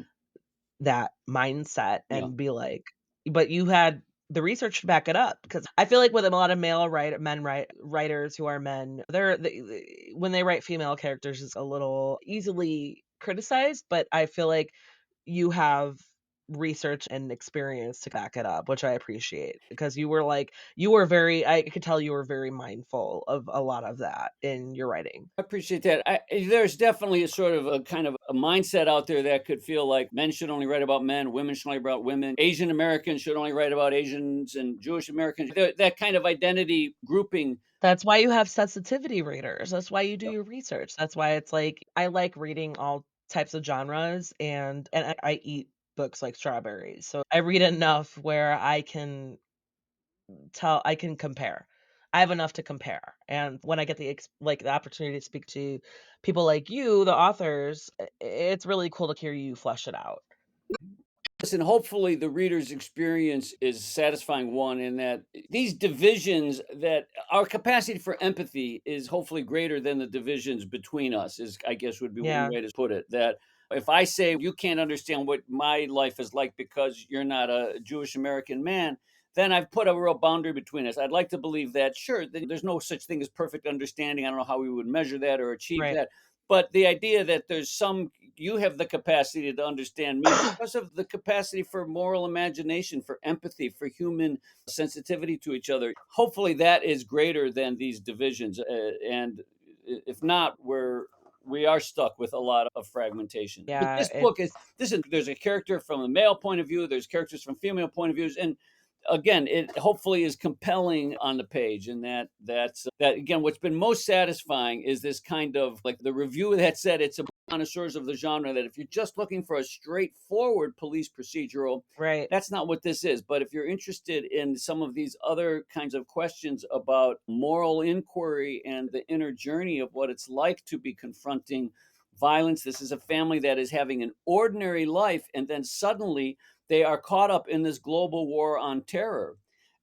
A: that mindset
B: yeah.
A: and be like but you had the research to back it up because I feel like with a lot of writers who are men, when they write female characters, it's a little easily criticized, but I feel like you have research and experience to back it up, which I appreciate because you were very I could tell you were very mindful of a lot of that in your writing.
B: I appreciate that. There's definitely a sort of a kind of a mindset out there that could feel like men should only write about men, women should only write about women, Asian Americans should only write about Asians, and Jewish Americans. That kind of identity grouping.
A: That's why you have sensitivity readers. That's why you do your research. That's why it's like I like reading all types of genres and I eat books like strawberries. So I read enough where I can compare. I have enough to compare. And when I get the opportunity to speak to people like you, the authors, it's really cool to hear you flesh it out.
B: Listen, hopefully the reader's experience is satisfying one in that these divisions that our capacity for empathy is hopefully greater than the divisions between us is I guess would be one
A: Yeah,
B: way to put it. That if I say you can't understand what my life is like because you're not a Jewish American man, then I've put a real boundary between us. I'd like to believe that sure, there's no such thing as perfect understanding. I don't know how we would measure that or achieve
A: right.
B: that. But the idea that there's some you have the capacity to understand me because of the capacity for moral imagination, for empathy, for human sensitivity to each other. Hopefully, that is greater than these divisions. And if not, we are stuck with a lot of fragmentation. But
A: Yeah,
B: this book is
A: it's
B: this is there's a character from a male point of view. There's characters from female point of views, and again, it hopefully is compelling on the page, and that again. What's been most satisfying is this kind of like the review that said it's a connoisseurs of the genre that if you're just looking for a straightforward police procedural,
A: right.
B: that's not what this is. But if you're interested in some of these other kinds of questions about moral inquiry and the inner journey of what it's like to be confronting violence, this is a family that is having an ordinary life, and then suddenly they are caught up in this global war on terror.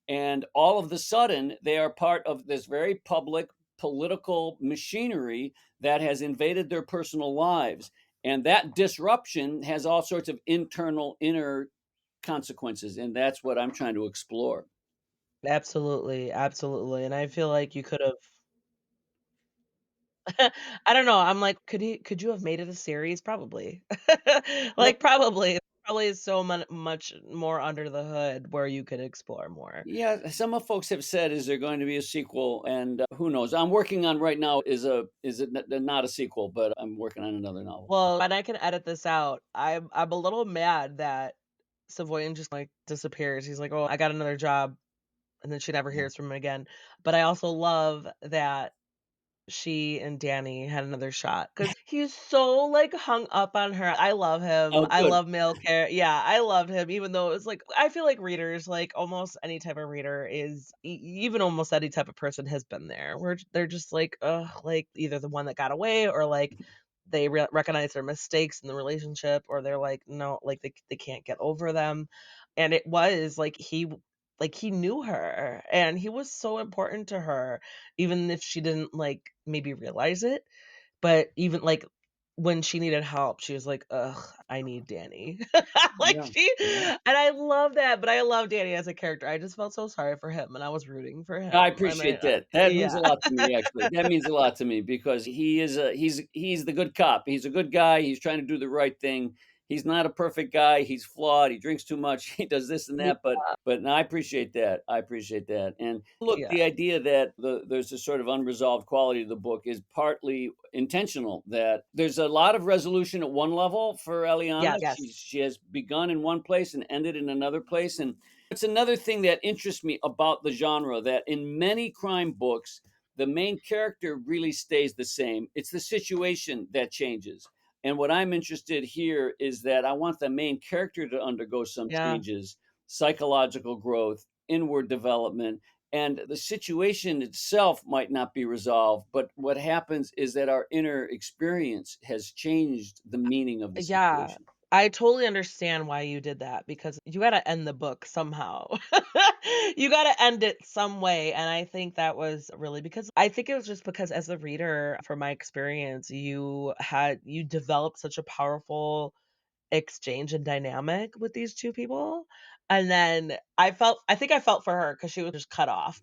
B: And all of the sudden, they are part of this very public political machinery that has invaded their personal lives. And that disruption has all sorts of internal, inner consequences. And that's what I'm trying to explore.
A: Absolutely, absolutely, and I feel like you could've I don't know, I'm like, could you have made it a series? Probably.
B: Well,
A: Like, probably. Probably is so much more under the hood where you could explore more.
B: yeah, some of folks have said, "Is there going to be a sequel?" And who knows? I'm working on right now is it not a sequel, but I'm working on another novel.
A: Well, and I can edit this out. I'm a little mad that Savoyan just, like, disappears. He's like, "Oh, I got another job." and then she never
B: Yeah.
A: hears from him again. But I also love that she and Danny had another shot because he's so, like, hung up on her. I love him.
B: Oh,
A: I
B: good.
A: love male yeah, I loved him even though it was like I feel like readers, like, almost any type of reader is even almost any type of person has been there, where they're just like, ugh, like, either the one that got away or, like, they recognize their mistakes in the relationship or they're like, no, like, they can't get over them, and it was like like, he knew her, and he was so important to her, even if she didn't, like, maybe realize it, but even, like, when she needed help, she was like, "Ugh, I need Danny." Like,
B: Yeah,
A: she
B: yeah.
A: and I love that, but I love Danny as a character, I just felt so sorry for him, and I was rooting for
B: I
A: him, and
B: appreciate that. That means
A: yeah.
B: a lot to me, actually. That means a lot to me because he's the good cop. He's a good guy. He's trying to do the right thing. He's not a perfect guy. He's flawed. He drinks too much. He does this and
A: Yeah,
B: that. But no, I appreciate that. I appreciate that. And look,
A: yeah,
B: the idea that there's a sort of unresolved quality to the book is partly intentional. That there's a lot of resolution at one level for Eliana.
A: yes,
B: She has begun in one place and ended in another place, and it's another thing that interests me about the genre that in many crime books, the main character really stays the same. It's the situation that changes. And what I'm interested here is that I want the main character to undergo some
A: yeah.
B: changes, psychological growth, inward development, and the situation itself might not be resolved, but what happens is that our inner experience has changed the meaning of the
A: Yeah,
B: situation.
A: I totally understand why you did that because you gotta end the book somehow. You gotta end it some way, and I think that was really because I think it was just because as a reader, from my experience, you developed such a powerful exchange and dynamic with these 2 people, and then I think I felt for her because she was just cut off.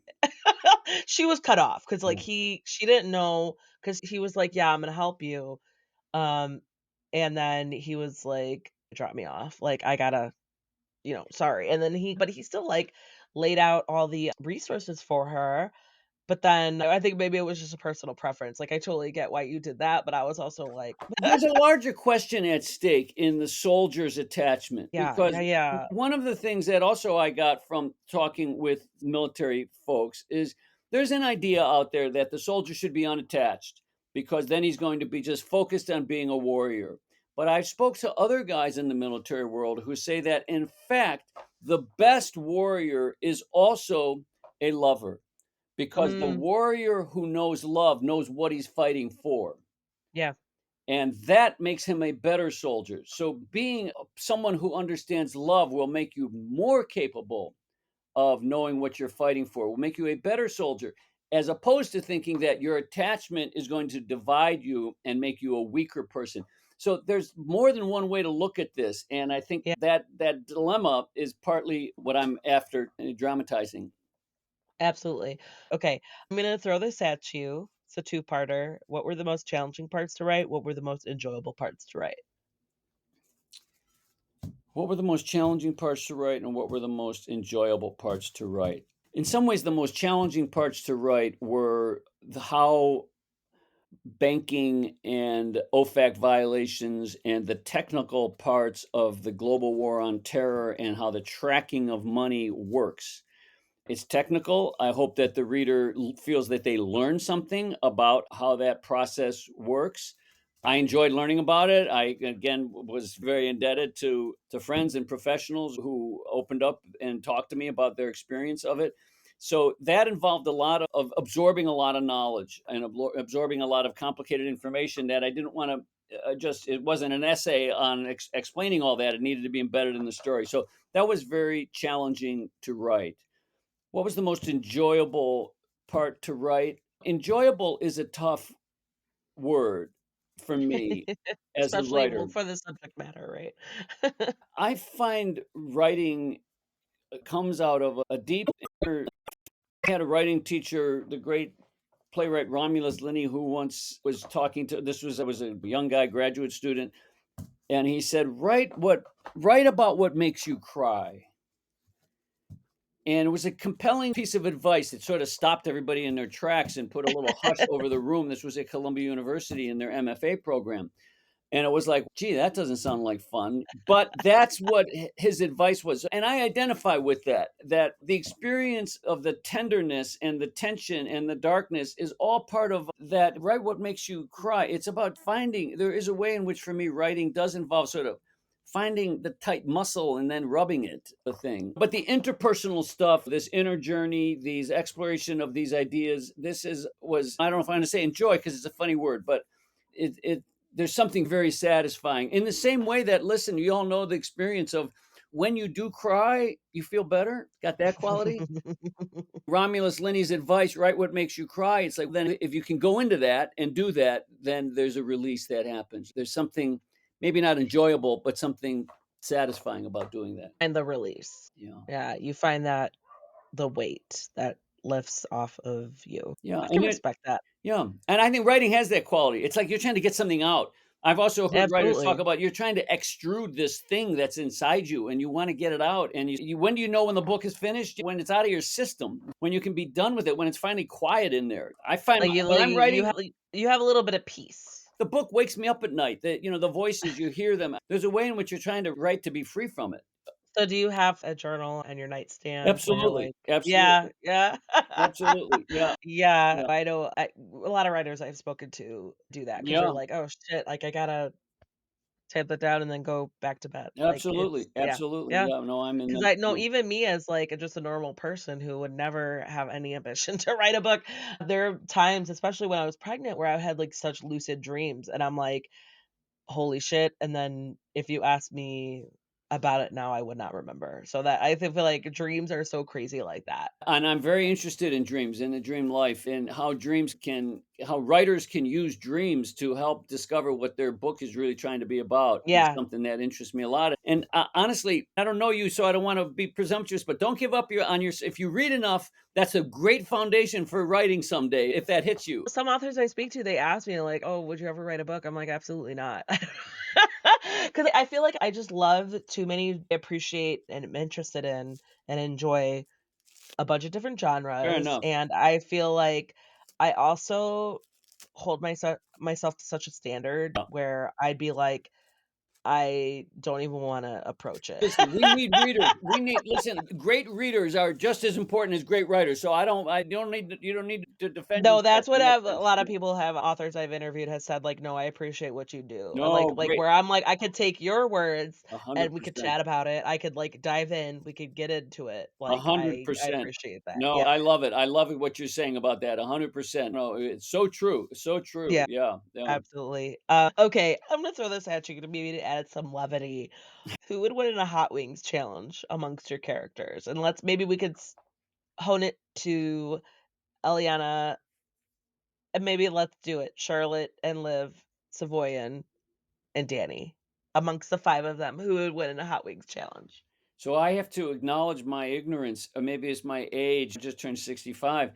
A: She was cut off because like,
B: Yeah.
A: she didn't know because he was like, "Yeah, I'm gonna help you." Um, and then he was like, "Drop me off, like, I gotta sorry." And then he still, like, laid out all the resources for her, but then I think maybe it was just a personal preference, like, I totally get why you did that, but I was also like
B: There's a larger question at stake in the soldier's attachment
A: Yeah, yeah,
B: because
A: yeah.
B: one of the things that also I got from talking with military folks is there's an idea out there that the soldier should be unattached because then he's going to be just focused on being a warrior. But I've spoke to other guys in the military world who say that in fact the best warrior is also a lover because the
A: Mm,
B: warrior who knows love knows what he's fighting for,
A: yeah,
B: and that makes him a better soldier. So being someone who understands love will make you more capable of knowing what you're fighting for, will make you a better soldier, as opposed to thinking that your attachment is going to divide you and make you a weaker person. So there's more than one way to look at this, and I think
A: yeah,
B: that dilemma is partly what I'm after dramatizing.
A: absolutely. Okay, I'm gonna throw this at you. It's a two-parter. What were the most challenging parts to write? What were the most enjoyable parts to write?
B: What were the most challenging parts to write, and what were the most enjoyable parts to write? In some ways, the most challenging parts to write were how banking and OFAC violations and the technical parts of the global war on terror and how the tracking of money works. It's technical. I hope that the reader feels that they learn something about how that process works. I enjoyed learning about it. I again was very indebted to friends and professionals who opened up and talked to me about their experience of it. So that involved a lot of absorbing a lot of knowledge and absorbing a lot of complicated information that I didn't want to just, it wasn't an essay on explaining all that. It needed to be embedded in the story. So that was very challenging to write. What was the most enjoyable part to write? Enjoyable is a tough word for me as a
A: Especially, well,
B: writer.
A: for the subject matter, right?
B: I find writing comes out of a deep inner. I had a writing teacher, the great playwright Romulus Linney, who once was talking to, this was, I was a young guy, graduate student, and he said, write about what makes you cry. And it was a compelling piece of advice that sort of stopped everybody in their tracks and put a little hush over the room. This was at Columbia University in their MFA program. And it was like, "Gee, that doesn't sound like fun." But that's what his advice was, and I identify with that, that the experience of the tenderness and the tension and the darkness is all part of that, right? What makes you cry. It's about finding there is a way in which, for me, writing does involve sort of finding the tight muscle and then rubbing it, the thing. But the interpersonal stuff, this inner journey, these exploration of these ideas, this is was I don't know if I'm gonna say enjoy because it's a funny word, but it there's something very satisfying. In the same way that, listen, you all know the experience of when you do cry, you feel better. Got that quality? Romulus Linney's advice, write what makes you cry. It's like, then if you can go into that and do that, then there's a release that happens. There's something maybe not enjoyable, but something satisfying about doing that.
A: And the release.
B: Yeah.
A: Yeah, you find that the weight that lifts off of you.
B: Yeah.
A: I can
B: And it,
A: respect that.
B: yeah, and I think writing has that quality. It's like you're trying to get something out. I've also heard writers talk
A: Absolutely.
B: about you're trying to extrude this thing that's inside you and you want to get it out. And when do you know when the book is finished? When it's out of your system, when you can be done with it, when it's finally quiet in there. I find when I'm writing,
A: You have a little bit of peace.
B: the book wakes me up at night. The voices, you hear them. There's a way in which you're trying to write to be free from it.
A: So do you have a journal on your nightstand where you're
B: Absolutely.
A: like yeah,
B: Absolutely.
A: yeah.
B: Absolutely. Yeah.
A: Yeah,
B: Yeah.
A: I know a lot of writers I've spoken to do that because 'cause they're
B: Yeah.
A: like, "Oh, shit, like, I gotta type that down and then go back to bed." Like, it's
B: Absolutely.
A: yeah,
B: Absolutely.
A: yeah.
B: Yeah. No, I'm in
A: Because
B: that
A: I know
B: too.
A: even me as, like, just a normal person who would never have any ambition to write a book, there are times, especially when I was pregnant, where I had, like, such lucid dreams, and I'm like, "Holy shit," and then if you ask me about it now, I would not remember. So that I feel like dreams are so crazy like that.
B: And I'm very interested in dreams, in the dream life, and how writers can use dreams to help discover what their book is really trying to be about. It's
A: Yeah.
B: something that interests me a lot. And honestly, I don't know you, so I don't want to be presumptuous, but don't give up your. If you read enough, that's a great foundation for writing someday. If that hits you,
A: Some authors I speak to, they ask me like, "Oh, would you ever write a book?" I'm like, "Absolutely not." Because I feel like I just love too many appreciate and am interested in and enjoy a bunch of different
B: fair
A: genres,
B: enough.
A: and I feel like I also hold myself to such a standard
B: Yeah.
A: where I'd be like, I don't even wanna approach it.
B: Listen, we need readers. We need listen. Great readers are just as important as great writers. So I don't. I don't need. You don't need to defend
A: No,
B: yourself
A: that's what
B: in that
A: a
B: sense.
A: lot of
B: Yeah.
A: people have authors I've interviewed has said, like, "No, I appreciate what you do."
B: No,
A: Like,
B: great.
A: where I'm like, "I could take your words
B: A hundred
A: and we could
B: percent.
A: chat about it. I could, like, dive in, we could get into it."
B: A
A: Like,
B: hundred
A: I
B: percent.
A: appreciate that.
B: No,
A: Yeah.
B: I love it. I love it what you're saying about that. 100%. No, it's so true. So true.
A: Yeah,
B: Yeah. Yeah.
A: absolutely. Okay, I'm gonna throw this at you to maybe to add some levity. Who would win in a Hot Wings challenge amongst your characters? And let's maybe we could hone it to Eliana, and maybe let's do it. Charlotte and Liv, Savoyan, and Danny. Amongst the 5 of them, who would win in a Hot Wings challenge?
B: So I have to acknowledge my ignorance. Or maybe it's my age. I just turned 65.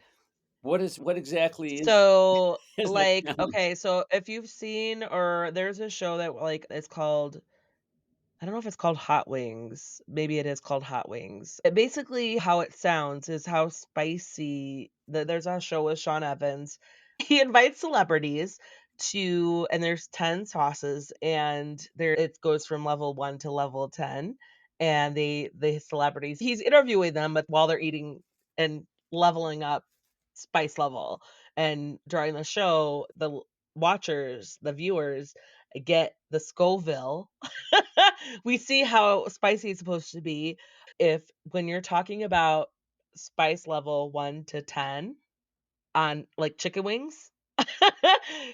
B: What exactly is
A: So,
B: is the
A: like,
B: challenge?
A: okay, so if you've seen or there's a show that, like, it's called I don't know if it's called Hot Wings. Maybe it is called Hot Wings. Basically, how it sounds is how spicy there's a show with Sean Evans. He invites celebrities to and there's 10 sauces and there it goes from level 1 to level 10 and the celebrities he's interviewing them but while they're eating and leveling up spice level. And during the show, watchers, the viewers get the Scoville. We see how spicy it's supposed to be. If when you're talking about spice level 1 to 10 on, like, chicken wings,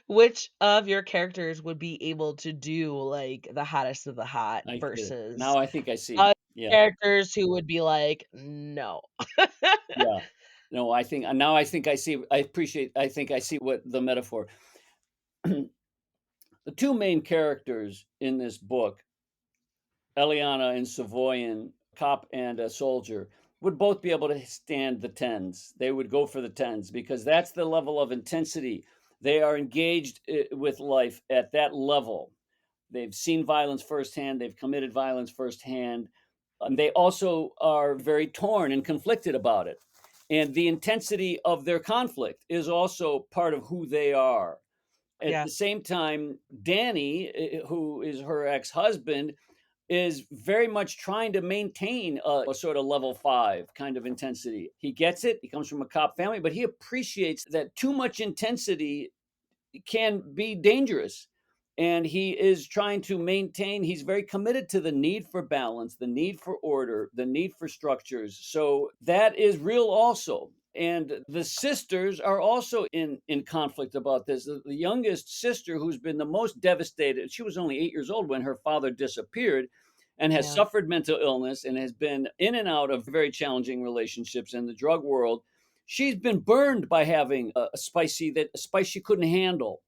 A: which of your characters would be able to do, like, the hottest of the hot
B: I get it.
A: versus
B: Now I think I see.
A: other
B: Yeah.
A: characters who would be like, "No."
B: Yeah. No, I think now I think I see. I think I see what the metaphor. The two main characters in this book, Eliana and Savoyan, cop and a soldier, would both be able to stand the tens. They would go for the tens because that's the level of intensity. They are engaged with life at that level. They've seen violence firsthand, they've committed violence firsthand. They also are very torn and conflicted about it. And the intensity of their conflict is also part of who they are. At
A: Yeah,
B: the same time, Danny, who is her ex-husband, is very much trying to maintain a sort of level 5 kind of intensity. He gets it. He comes from a cop family, but he appreciates that too much intensity can be dangerous. And he is trying to maintain, he's very committed to the need for balance, the need for order, the need for structures. So that is real also. And the sisters are also in conflict about this. The youngest sister, who's been the most devastated, she was only 8 years old when her father disappeared and has
A: yeah,
B: suffered mental illness and has been in and out of very challenging relationships in the drug world. She's been burned by having a spice she couldn't handle.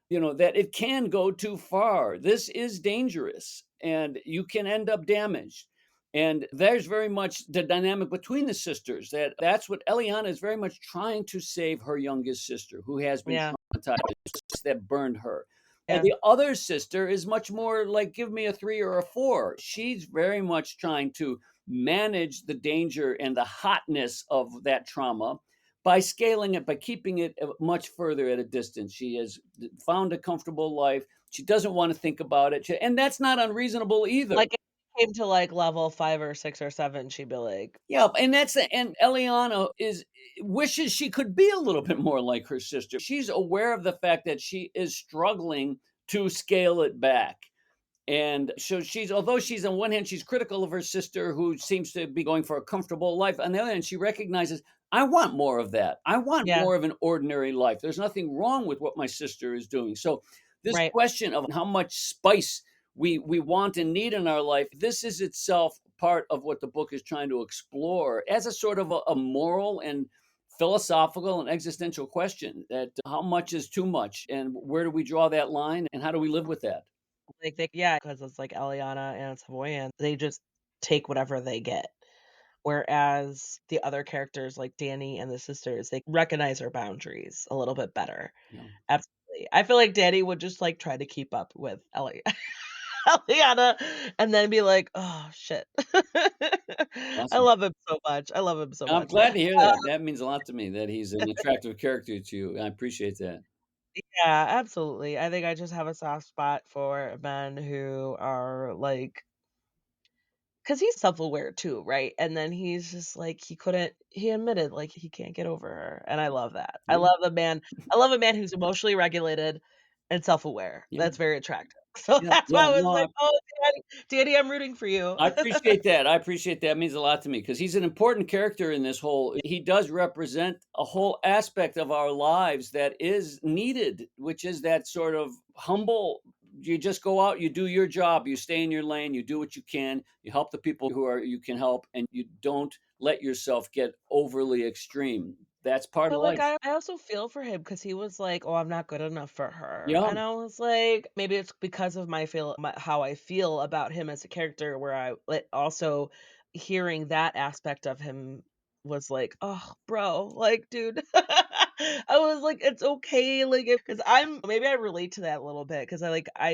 B: You know that it can go too far. This is dangerous, and you can end up damaged. And there's very much the dynamic between the sisters. That's what Eliana is very much trying to save her youngest sister, who has been
A: yeah,
B: traumatized, that burned her. And
A: yeah.
B: the other sister is much more like, give me a 3 or a 4. She's very much trying to manage the danger and the hotness of that trauma by scaling it, by keeping it much further at a distance. She has found a comfortable life. She doesn't want to think about it. And that's not unreasonable either.
A: Like, if it came to, like, level 5 or 6 or 7, she'd be like,
B: Yeah, and and Eliana is wishes she could be a little bit more like her sister. She's aware of the fact that she is struggling to scale it back. And so she's, although she's on one hand, she's critical of her sister who seems to be going for a comfortable life. On the other hand, she recognizes, I want more of that. I want
A: yeah,
B: more of an ordinary life. There's nothing wrong with what my sister is doing. So this
A: right.
B: question of how much spice we want and need in our life, this is itself part of what the book is trying to explore as a sort of a moral and philosophical and existential question, that how much is too much and where do we draw that line and how do we live with that?
A: Like, they yeah, because it's like Eliana and Savoyan, they just take whatever they get. Whereas the other characters, like Danny and the sisters, they recognize her boundaries a little bit better.
B: You know,
A: Absolutely. I feel like Danny would just, like, try to keep up with Eliana and then be like, "Oh, shit." I
B: awesome.
A: love him so much. I love him so
B: I'm
A: much.
B: glad to hear that. That means a lot to me that he's an attractive character to you. I appreciate that.
A: Yeah, absolutely. I think I just have a soft spot for men who are, like, 'cause he's self-aware too, right? And then he's just like, he admitted, like, he can't get over her, and I love that.
B: Yeah,
A: I love a man who's emotionally regulated and self-aware.
B: yeah,
A: That's very attractive. So
B: yeah,
A: that's
B: yeah.
A: why I was
B: No,
A: like, "Oh, Danny, I'm rooting for you."
B: I appreciate that. I appreciate that. It means a lot to me because he's an important character in this whole. He does represent a whole aspect of our lives that is needed, which is that sort of humble. You just go out, you do your job, you stay in your lane, you do what you can, you help the people who are you can help, and you don't let yourself get overly extreme. That's part of
A: But, like,
B: life.
A: I also feel for him because he was like, "Oh, I'm not good enough for her,"
B: Yeah,
A: and I was like, maybe it's because of how I feel about him as a character where I like, also hearing that aspect of him was like, "Oh, bro, like, dude." I was like, "It's okay," like, because 'cause I'm maybe I relate to that a little bit because I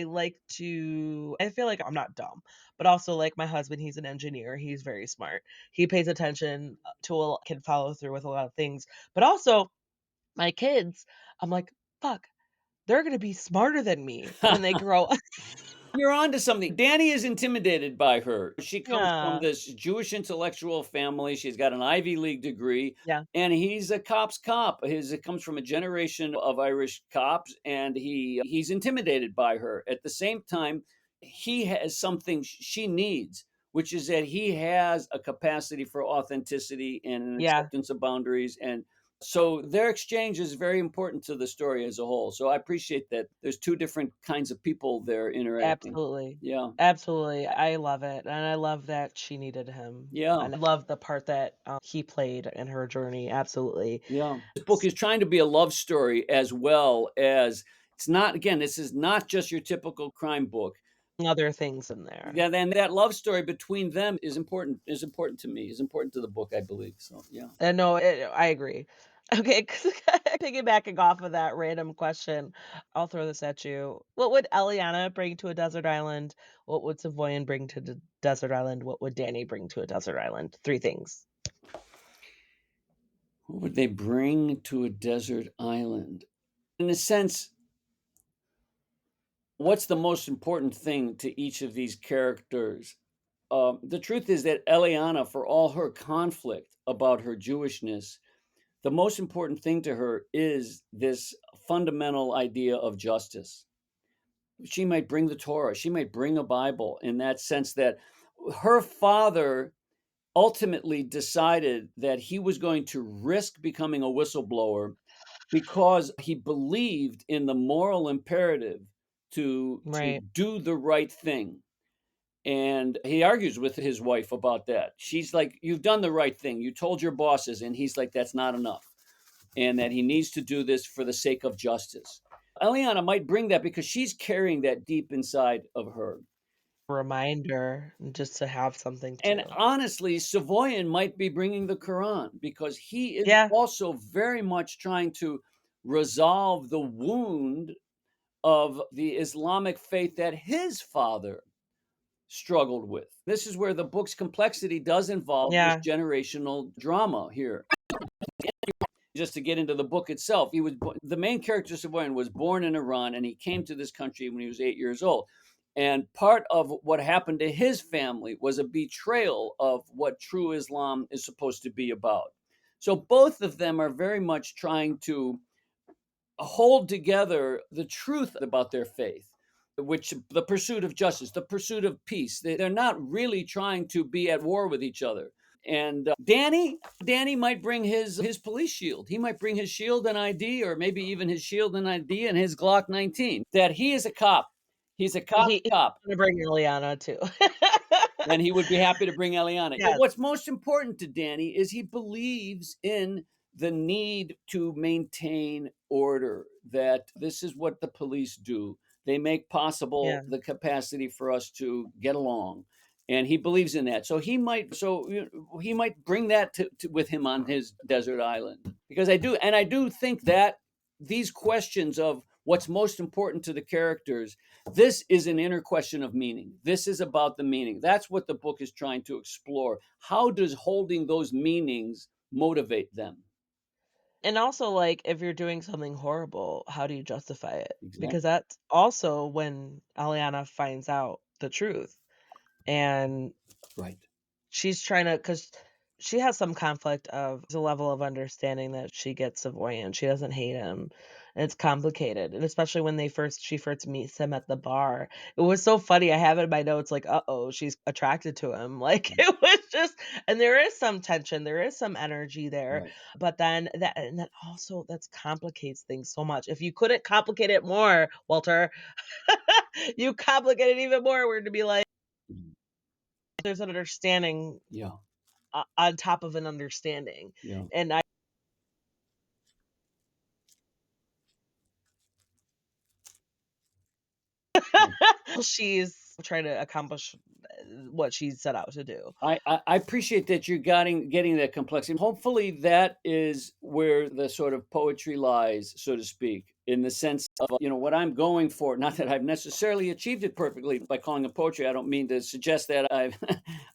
A: like to I feel like I'm not dumb, but also, like, my husband, he's an engineer, he's very smart. He pays attention, to a can follow through with a lot of things, but also, my kids, I'm like, "Fuck, they're gonna be smarter than me when they grow up."
B: you're onto something. Danny is intimidated by her. She comes from
A: Yeah,
B: this Jewish intellectual family. She's got an Ivy League degree,
A: yeah,
B: and he's a cop's cop. His it comes from a generation of Irish cops, and he's intimidated by her. At the same time, he has something she needs, which is that he has a capacity for authenticity and an
A: yeah,
B: acceptance of boundaries. And so their exchange is very important to the story as a whole. So I appreciate that there's 2 different kinds of people there interacting.
A: absolutely.
B: Yeah.
A: Absolutely, I love it, and I love that she needed him,
B: Yeah.
A: and I love the part that, he played in her journey, absolutely.
B: Yeah. This book is trying to be a love story as well as, it's not, again, this is not just your typical crime book.
A: Other things in there.
B: Yeah, then that love story between them is important to me, is important to the book, I believe. So, yeah.
A: And no, I agree. Okay, 'cause piggybacking off of that random question, I'll throw this at you. What would Eliana bring to a desert island? What would Savoyan bring to the desert island? What would Danny bring to a desert island? 3 things.
B: What would they bring to a desert island? In a sense, What's the most important thing to each of these characters? The truth is that Eliana, for all her conflict about her Jewishness, the most important thing to her is this fundamental idea of justice. She might bring the Torah, she might bring a Bible in that sense that her father ultimately decided that he was going to risk becoming a whistleblower because he believed in the moral imperative to
A: Right.
B: do the right thing. And he argues with his wife about that. She's like, "You've done the right thing. You told your bosses." And he's like, "That's not enough." And that he needs to do this for the sake of justice. Eliana might bring that because she's carrying that deep inside of her.
A: Reminder just to have something
B: And
A: to.
B: honestly, Savoyan might be bringing the Quran because he is
A: Yeah.
B: also very much trying to resolve the wound of the Islamic faith that his father struggled with. This is where the book's complexity does involve this
A: Yeah.
B: generational drama here. Just to get into the book itself, the main character Savoyan was born in Iran, and he came to this country when he was 8 years old. And part of what happened to his family was a betrayal of what true Islam is supposed to be about. So both of them are very much trying to hold together the truth about their faith, which the pursuit of justice, the pursuit of peace. They're not really trying to be at war with each other. And Danny might bring his police shield. He might bring his shield and ID, or maybe even his shield and ID and his Glock 19. That he is a cop. He's a cop's
A: He's
B: cop,
A: gonna bring Ileana too.
B: and he would be happy to bring Eliana. But
A: Yes.
B: what's most important to Danny is he believes in the need to maintain order, that this is what the police do. They make possible
A: Yeah.
B: the capacity for us to get along. And he believes in that. So he might bring that with him on his desert island. Because I do think that these questions of what's most important to the characters, this is an inner question of meaning. This is about the meaning. That's what the book is trying to explore. How does holding those meanings motivate them?
A: And also, like, if you're doing something horrible, how do you justify it? Because
B: Exactly.
A: that's also when Aliana finds out the truth, and
B: Right.
A: she's trying to, cause she has some conflict of the level of understanding that she gets Savoyan. She doesn't hate him, and it's complicated, and especially when she first meets him at the bar. It was so funny, I have it in my notes, like, "Uh-oh, she's attracted to him." Like, it was just, and there is some tension, there is some energy there,
B: Right.
A: but then that also that's complicates things so much. If you couldn't complicate it more, Walter, you complicate it even more, we're to be like,
B: Mhm.
A: there's an understanding
B: Yeah.
A: on top of an understanding.
B: Yeah.
A: And I
B: Yeah.
A: she's trying to accomplish what she set out to do.
B: I appreciate that you're getting that complexity. Hopefully, that is where the sort of poetry lies, so to speak, in the sense of what I'm going for. Not that I've necessarily achieved it perfectly by calling it poetry. I don't mean to suggest that I've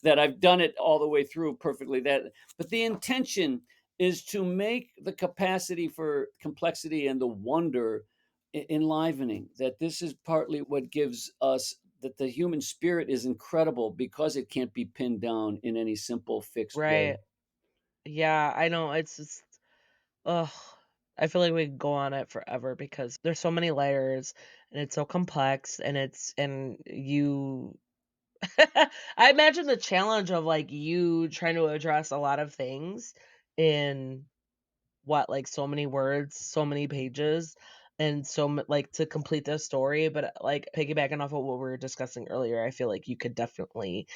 B: that I've done it all the way through perfectly. But the intention is to make the capacity for complexity and the wonder enlivening. That this is partly what gives us that the human spirit is incredible because it can't be pinned down in any simple fixed way.
A: Right. Yeah, I know, it's just ugh. I feel like we could go on it forever because there's so many layers and it's so complex and it's and you I imagine the challenge of, like, you trying to address a lot of things in what, like, so many words, so many pages, and like, to complete this story, but, like, piggybacking off of what we were discussing earlier, I feel like you could definitely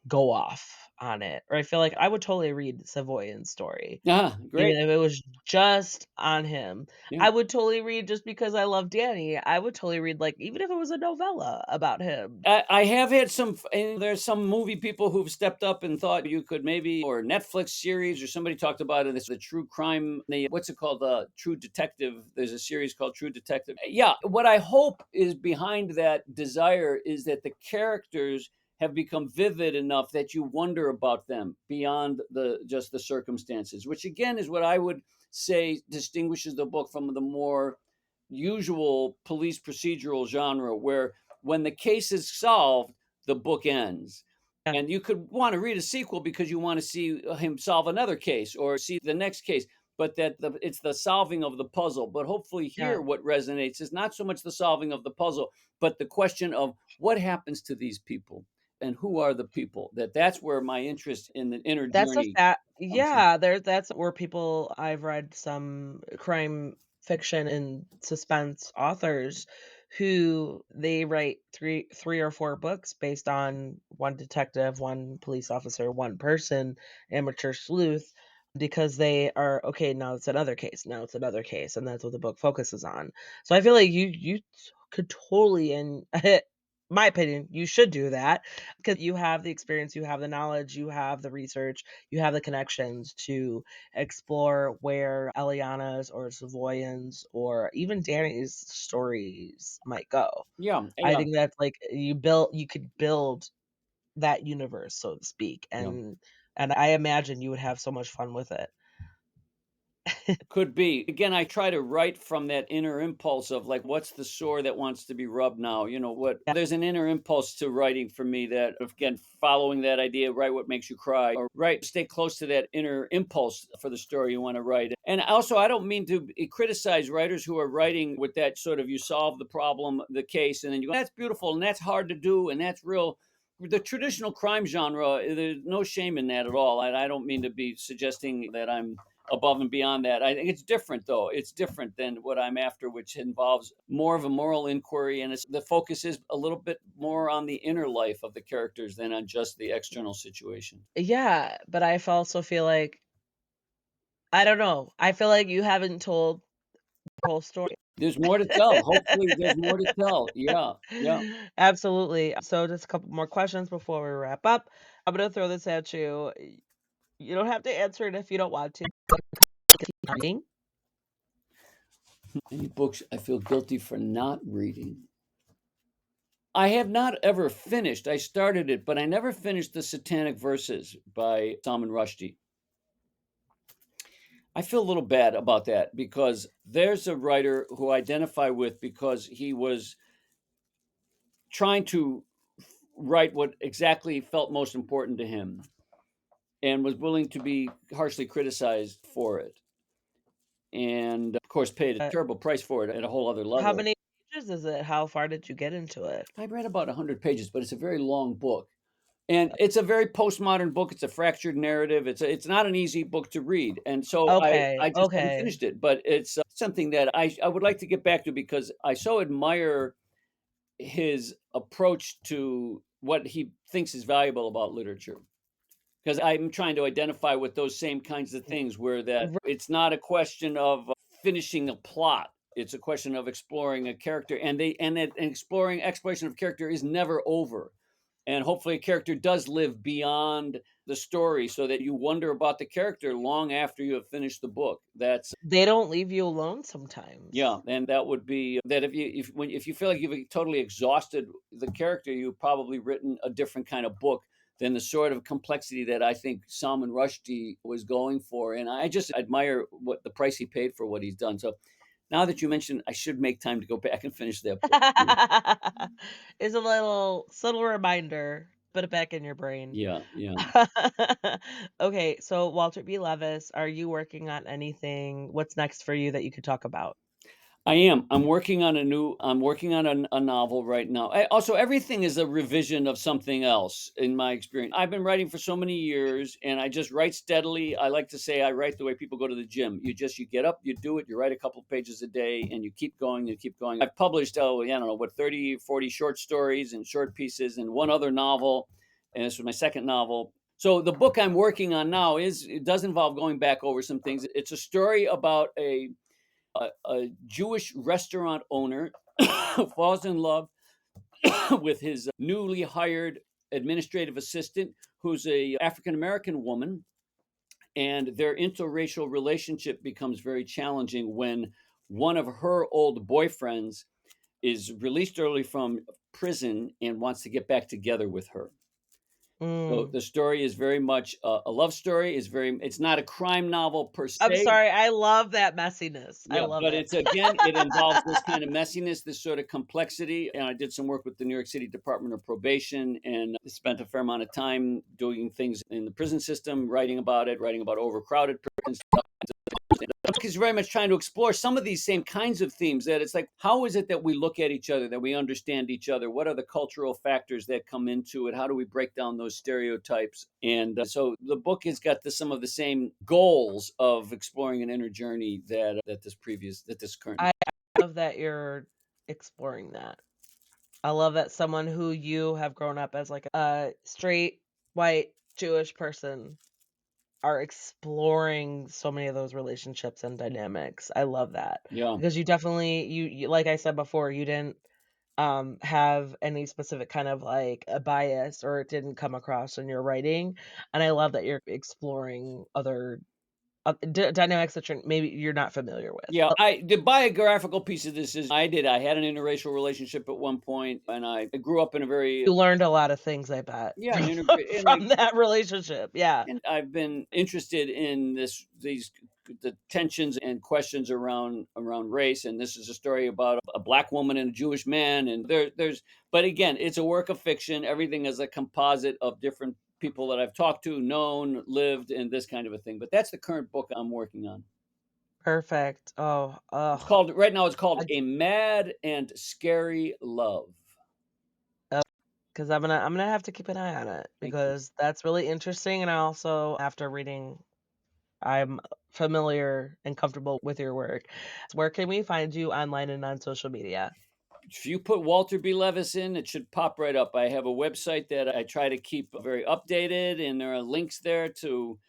A: go off on it, or I feel like I would totally read Savoyan's story,
B: Ah, great.
A: even if it was just on him.
B: Yeah.
A: I would totally read just because I love Danny, I would totally read, like, even if it was a novella about him.
B: I have had and there's some movie people who've stepped up and thought you could maybe, or Netflix series, or somebody talked about it. It's the true crime, what's it called? The True Detective. There's a series called True Detective. Yeah. What I hope is behind that desire is that the characters have become vivid enough that you wonder about them beyond the circumstances, which again is what I would say distinguishes the book from the more usual police procedural genre where when the case is solved, the book ends.
A: Yeah,
B: And you could want to read a sequel because you want to see him solve another case or see the next case, but it's the solving of the puzzle. But hopefully,
A: yeah.
B: here, what resonates is not so much the solving of the puzzle, but the question of what happens to these people and who are the people. That's where my interest in the inner
A: That's so
B: journey
A: sad.
B: comes from.
A: Yeah, that's where people I've read some crime fiction and suspense authors who they write 3 or 4 books based on 1 detective, 1 police officer, 1 person, amateur sleuth, because they are, "Okay, now it's another case, now it's another case," and that's what the book focuses on. So I feel like you could totally, and my opinion, you should do that because you have the experience, you have the knowledge, you have the research, you have the connections to explore where Eliana's or Savoyan's or even Danny's stories might go.
B: Yeah,
A: I
B: yeah,
A: think that's like you could build that universe, so to speak,
B: yeah.
A: and I imagine you would have so much fun with it.
B: Could be. Again, I try to write from that inner impulse of like, what's the sore that wants to be rubbed now? What
A: Yeah.
B: there's an inner impulse to writing for me that, again, following that idea, write what makes you cry, or write, stay close to that inner impulse for the story you want to write. And also, I don't mean to criticize writers who are writing with that sort of you solve the problem, the case, and then you go, that's beautiful and that's hard to do and that's real. The traditional crime genre, there's no shame in that at all. And I don't mean to be suggesting that I'm above and beyond that. I think it's different, though. It's different than what I'm after, which involves more of a moral inquiry, and the focus is a little bit more on the inner life of the characters than on just the external situation.
A: Yeah, but also feel like I don't know, I feel like you haven't told the whole story.
B: There's more to tell. Hopefully, there's more to tell. Yeah, yeah.
A: Absolutely. So just a couple more questions before we wrap up. I'm gonna throw this at you. You don't have to answer it if you don't want to. Reading?
B: Any books I feel guilty for not reading? I have not ever finished. I started it, but I never finished the Satanic Verses by Salman Rushdie. I feel a little bad about that because there's a writer who I identify with because he was trying to write what exactly felt most important to him and was willing to be harshly criticized for it. And of course, paid a
A: Uh,
B: terrible price for it at a whole other
A: how
B: level.
A: many pages is it? How far did you get into it?
B: I read about 100 pages, but it's a very long book. And it's a very postmodern book. It's a fractured narrative. It's not an easy book to read, and so
A: Okay,
B: I just haven't
A: okay.
B: finished it. But it's something that I would like to get back to because I so admire his approach to what he thinks is valuable about literature. Because I'm trying to identify with those same kinds of things where that
A: R
B: it's not a question of finishing a plot. It's a question of exploring a character, and exploring exploration of character is never over. And hopefully, a character does live beyond the story, so that you wonder about the character long after you have finished the book. That's
A: They don't leave you alone
B: yeah,
A: sometimes.
B: and that would be that if you feel like you've totally exhausted the character, you've probably written a different kind of book than the sort of complexity that I think Salman Rushdie was going for. And I just admire what the price he paid for what he's done. So now that you mentioned, I should make time to go back and finish that book.
A: It's a little subtle reminder, put it back in your brain.
B: Yeah, yeah.
A: Okay, so Walter B. Levis, are you working on anything? What's next for you that you could talk about?
B: I am. I'm working on a novel right now. Also, everything is a revision of something else in my experience. I've been writing for so many years and I just write steadily. I like to say I write the way people go to the gym. You get up, you do it, you write a couple pages a day and you keep going, you keep going. I've published, I don't know, what, 30, 40 short stories and short pieces and one other novel. And this was my second novel. So the book I'm working on now it does involve going back over some things. It's a story about a Jewish restaurant owner falls in love with his newly hired administrative assistant, who's a African American woman, and their interracial relationship becomes very challenging when one of her old boyfriends is released early from prison and wants to get back together with her. So
A: Mm.
B: the story is very much a love story. It's not a crime novel per
A: I'm
B: se.
A: sorry, I love that messiness. I
B: Yeah,
A: love
B: but
A: it.
B: it's again, it involves this kind of messiness, this sort of complexity. And I did some work with the New York City Department of Probation and spent a fair amount of time doing things in the prison system, writing about it, writing about overcrowded prisons. The book is very much trying to explore some of these same kinds of themes that it's like, how is it that we look at each other, that we understand each other? What are the cultural factors that come into it? How do we break down those stereotypes? And so the book has got some of the same goals of exploring an inner journey that this current.
A: I love that you're exploring that. I love that someone who you have grown up as, like, a straight, white, Jewish person are exploring so many of those relationships and dynamics. I love that
B: Yeah.
A: because you definitely you like I said before, you didn't, have any specific kind of, like, a bias or it didn't come across in your writing, and I love that you're exploring other, dynamics that you're not familiar with.
B: Yeah, I the biographical piece of this is I had an interracial relationship at one point, and I grew up in a very
A: You learned a lot of things, I bet,
B: yeah, an
A: from
B: integra and I
A: from that relationship, yeah.
B: and I've been interested in these the tensions and questions around race, and this is a story about a black woman and a Jewish man, and there's but again, it's a work of fiction. Everything is a composite of different people that I've talked to, known, lived, and this kind of a thing. But that's the current book I'm working on.
A: Perfect. Oh,
B: It's
A: ugh.
B: called right now. It's called
A: I
B: A Mad and Scary Love.
A: 'Cause I'm gonna have to keep an eye on it
B: Thank you.
A: because that's really interesting, and I also, after reading, I'm familiar and comfortable with your work. Where can we find you online and on social media?
B: If you put Walter B. Levis in, it should pop right up. I have a website that I try to keep very updated, and there are links there to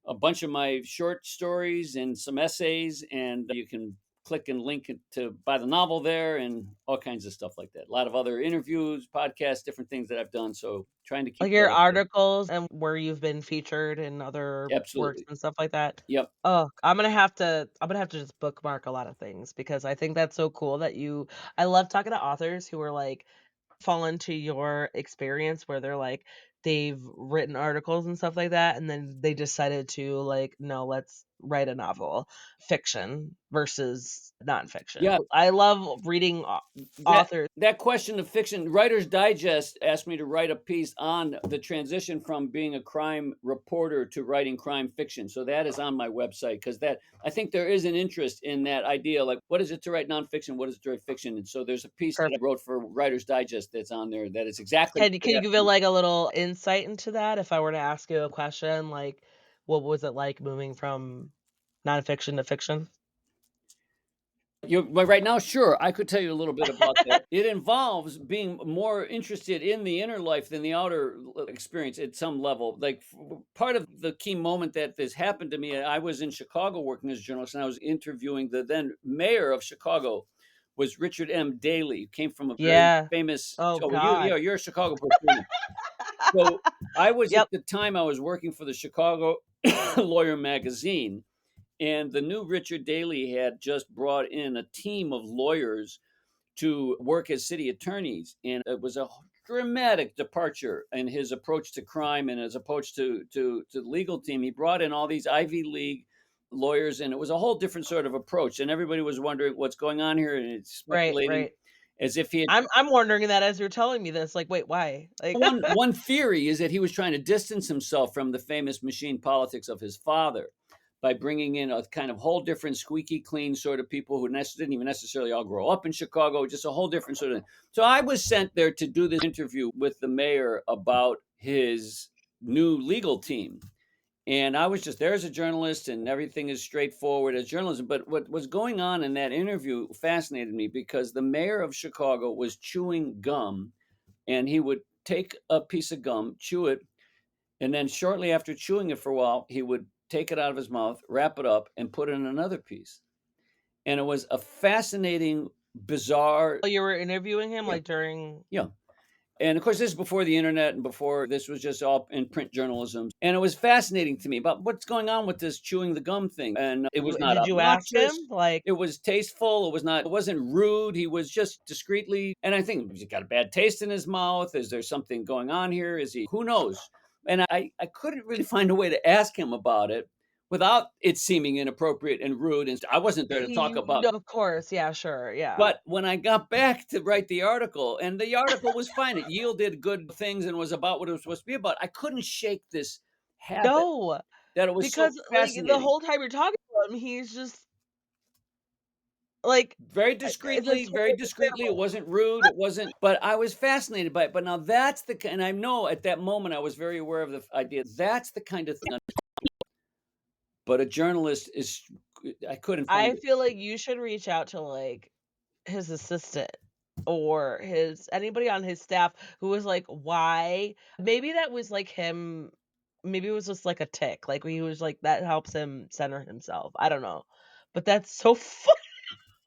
B: a bunch of my short stories and some essays, and you can click and link it to buy the novel there and all kinds of stuff like that. A lot of other interviews, podcasts, different things that I've done. So trying to keep
A: Like your
B: that up there.
A: articles and where you've been featured in other works
B: Absolutely.
A: and stuff like that?
B: Yep.
A: Oh, I'm gonna have to just bookmark a lot of things because I think that's so cool that you I love talking to authors who are like fall into your experience where they're like they've written articles and stuff like that and then they decided to like no let's write a novel, fiction versus nonfiction.
B: Yeah.
A: I love reading
B: That
A: authors.
B: that question of fiction, Writer's Digest asked me to write a piece on the transition from being a crime reporter to writing crime fiction. So that is on my website because that I think there is an interest in that idea. Like, what is it to write nonfiction? What is it to write fiction? And so there's a piece that I
A: Perfect.
B: wrote for Writer's Digest that's on there that is exactly
A: Can you give it like a little insight into that if I were to ask you a question like what was it like moving from nonfiction to fiction?
B: you but right now, sure, I could tell you a little bit about that. It involves being more interested in the inner life than the outer experience at some level. Like part of the key moment that this happened to me, I was in Chicago working as a journalist, and I was interviewing the then mayor of Chicago, was Richard M. Daley, who came from a very
A: Yeah.
B: famous.
A: Oh
B: So you,
A: god.
B: you're a Chicago person. So I was at
A: Yep.
B: the time I was working for the Chicago Lawyer magazine, and the new Richard Daley had just brought in a team of lawyers to work as city attorneys. And it was a dramatic departure in his approach to crime and his approach to the legal team. He brought in all these Ivy League lawyers, and it was a whole different sort of approach. And everybody was wondering what's going on here and it's
A: Right,
B: speculating
A: right.
B: as if he had.
A: I'm wondering that as you're telling me this, like, wait, why? Like
B: One theory is that he was trying to distance himself from the famous machine politics of his father by bringing in a kind of whole different squeaky clean sort of people who didn't even necessarily all grow up in Chicago, just a whole different sort of. So I was sent there to do this interview with the mayor about his new legal team. And I was just there as a journalist, and everything is straightforward as journalism. But what was going on in that interview fascinated me because the mayor of Chicago was chewing gum, and he would take a piece of gum, chew it, and then shortly after chewing it for a while, he would take it out of his mouth, wrap it up, and put in another piece. And it was a fascinating, bizarre.
A: oh, you were interviewing him
B: Yeah,
A: like during
B: yeah. And of course, this is before the internet and before this was just all in print journalism. And it was fascinating to me about what's going on with this chewing the gum thing. And it was not
A: did you ask him?
B: obnoxious.
A: Like
B: It was tasteful. It wasn't rude. He was just discreetly. And I think he's got a bad taste in his mouth. Is there something going on here? Is he, who knows? And I couldn't really find a way to ask him about it without it seeming inappropriate and rude, and I wasn't there to talk
A: You
B: about.
A: know, of course, yeah, sure, yeah.
B: But when I got back to write the article, and the article was fine, it yielded good things and was about what it was supposed to be about, I couldn't shake this habit
A: No,
B: that it was so
A: because, like, the
B: fascinating.
A: whole time you're talking about him, he's just, like, this
B: Very discreetly, it wasn't rude, it wasn't, but I was fascinated by it, but now that's the and I know at that moment I was very aware of the idea, that's the kind of thing, but a journalist is, I couldn't find
A: I
B: it.
A: feel like you should reach out to, like, his assistant or his anybody on his staff who was like, "Why?" Maybe that was, like, him maybe it was just, like, a tick, like, he was like that helps him center himself, I don't know. But that's so
B: Who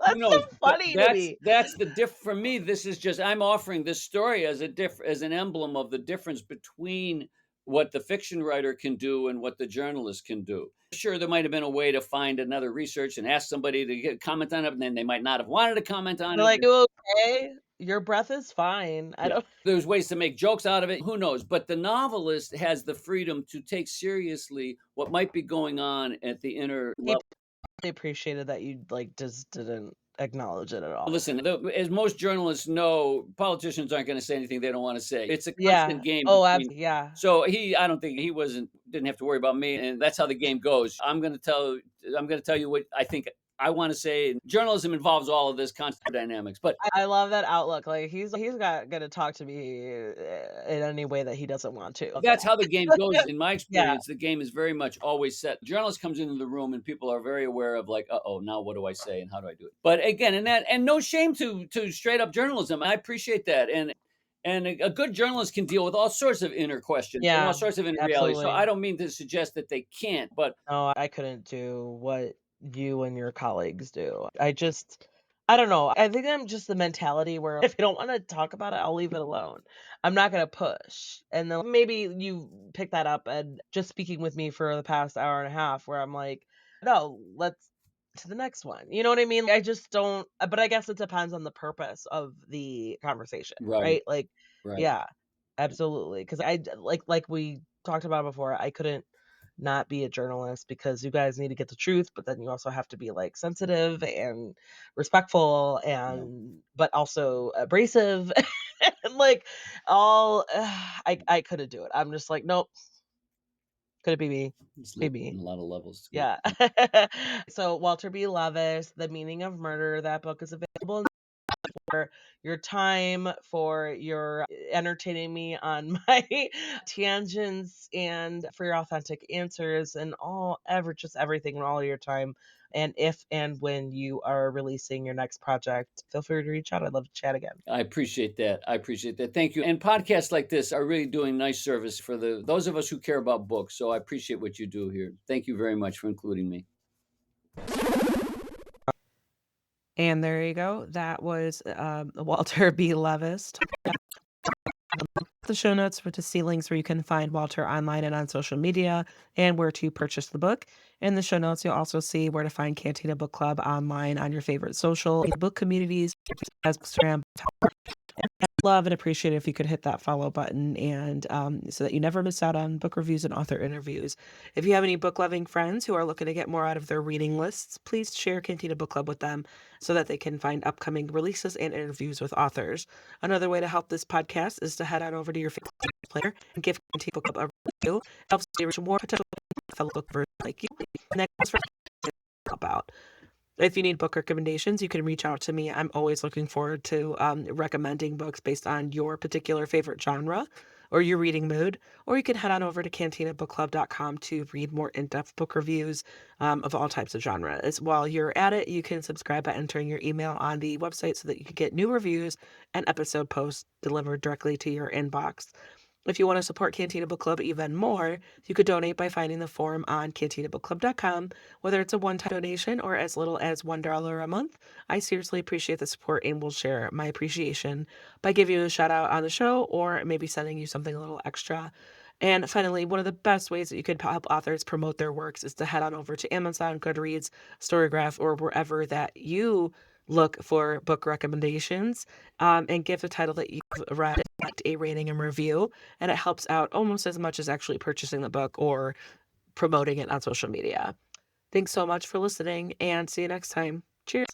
A: that's so
B: knows? But
A: funny to me.
B: that's the for me, this is just, I'm offering this story as a as an emblem of the difference between what the fiction writer can do and what the journalist can do. Sure, there might have been a way to find another research and ask somebody to get comment on it, and then they might not have wanted to comment on
A: They're
B: it.
A: like, "You okay? Your breath is fine." I
B: Yeah.
A: don't
B: There's ways to make jokes out of it, who knows? But the novelist has the freedom to take seriously what might be going on at the inner
A: he
B: level.
A: probably appreciated that you, like, just didn't acknowledge it at all.
B: Listen, as most journalists know, politicians aren't going to say anything they don't want to say. It's a constant
A: Yeah.
B: game
A: Oh,
B: between.
A: yeah.
B: So I don't think he didn't have to worry about me, and that's how the game goes. I'm going to tell you what I think I want to say. And journalism involves all of this constant dynamics, but
A: I love that outlook, like, he's not gonna talk to me, in any way that he doesn't want to. Love
B: that's how the game goes.
A: that.
B: In my
A: Yeah,
B: experience, the game is very much always set. Journalist comes into the room and people are very aware of like, oh, now what do I say and how do I do it? But again, and no shame to straight up journalism. I appreciate that. And a good journalist can deal with all sorts of inner questions and all
A: yeah,
B: sorts of inner realities. So I
A: absolutely.
B: don't mean to suggest that they can't, but
A: No, I couldn't do what you and your colleagues do. I don't know. I think I'm just the mentality where if I don't wanna talk about it, I'll leave it alone. I'm not gonna push. And then maybe you pick that up and just speaking with me for the past hour and a half where I'm like, "No, let's to the next one." You know what I mean? I just don't but I guess it depends on the purpose of the conversation,
B: right,
A: right? Like,
B: right,
A: yeah, absolutely. Because like we talked about before, I couldn't not be a journalist because you guys need to get the truth, but then you also have to be like sensitive and respectful
B: yeah,
A: and but also abrasive and like all I couldn't do it. I'm just like, nope, couldn't be me.
B: it's
A: Be
B: in
A: me.
B: a lot of levels to
A: Yeah.
B: it.
A: So Walter B. Levis, The Meaning of Murder, that book is available for your time, for your entertaining me on my tangents, and for your authentic answers and just everything and all your time. And if and when you are releasing your next project, feel free to reach out. I'd love to chat again.
B: I appreciate that. I appreciate that. Thank you. And podcasts like this are really doing nice service for the those of us who care about books. So I appreciate what you do here. Thank you very much for including me.
A: And there you go. That was Walter B. Levis. The show notes for to see links where you can find Walter online and on social media and where to purchase the book. In the show notes, you'll also see where to find Cantina Book Club online on your favorite social book communities, Instagram. I'd love and appreciate it if you could hit that follow button and so that you never miss out on book reviews and author interviews. If you have any book loving friends who are looking to get more out of their reading lists, please share Cantina Book Club with them so that they can find upcoming releases and interviews with authors. Another way to help this podcast is to head on over to your favorite player and give Cantina Book Club a review. It helps you reach more potential fellow book lovers like you. And that goes for help out. If you need book recommendations, you can reach out to me. I'm always looking forward to recommending books based on your particular favorite genre or your reading mood. Or you can head on over to cantinabookclub.com to read more in depth book reviews of all types of genres. While you're at it, you can subscribe by entering your email on the website so that you can get new reviews and episode posts delivered directly to your inbox. If you want to support Cantina Book Club even more, you could donate by finding the form on cantinabookclub.com. Whether it's a one-time donation or as little as $1 a month, I seriously appreciate the support and will share my appreciation by giving you a shout out on the show or maybe sending you something a little extra. And finally, one of the best ways that you could help authors promote their works is to head on over to Amazon, Goodreads, Storygraph, or wherever that you look for book recommendations and give the title that you've read a rating and review, and it helps out almost as much as actually purchasing the book or promoting it on social media. Thanks so much for listening, and see you next time. Cheers.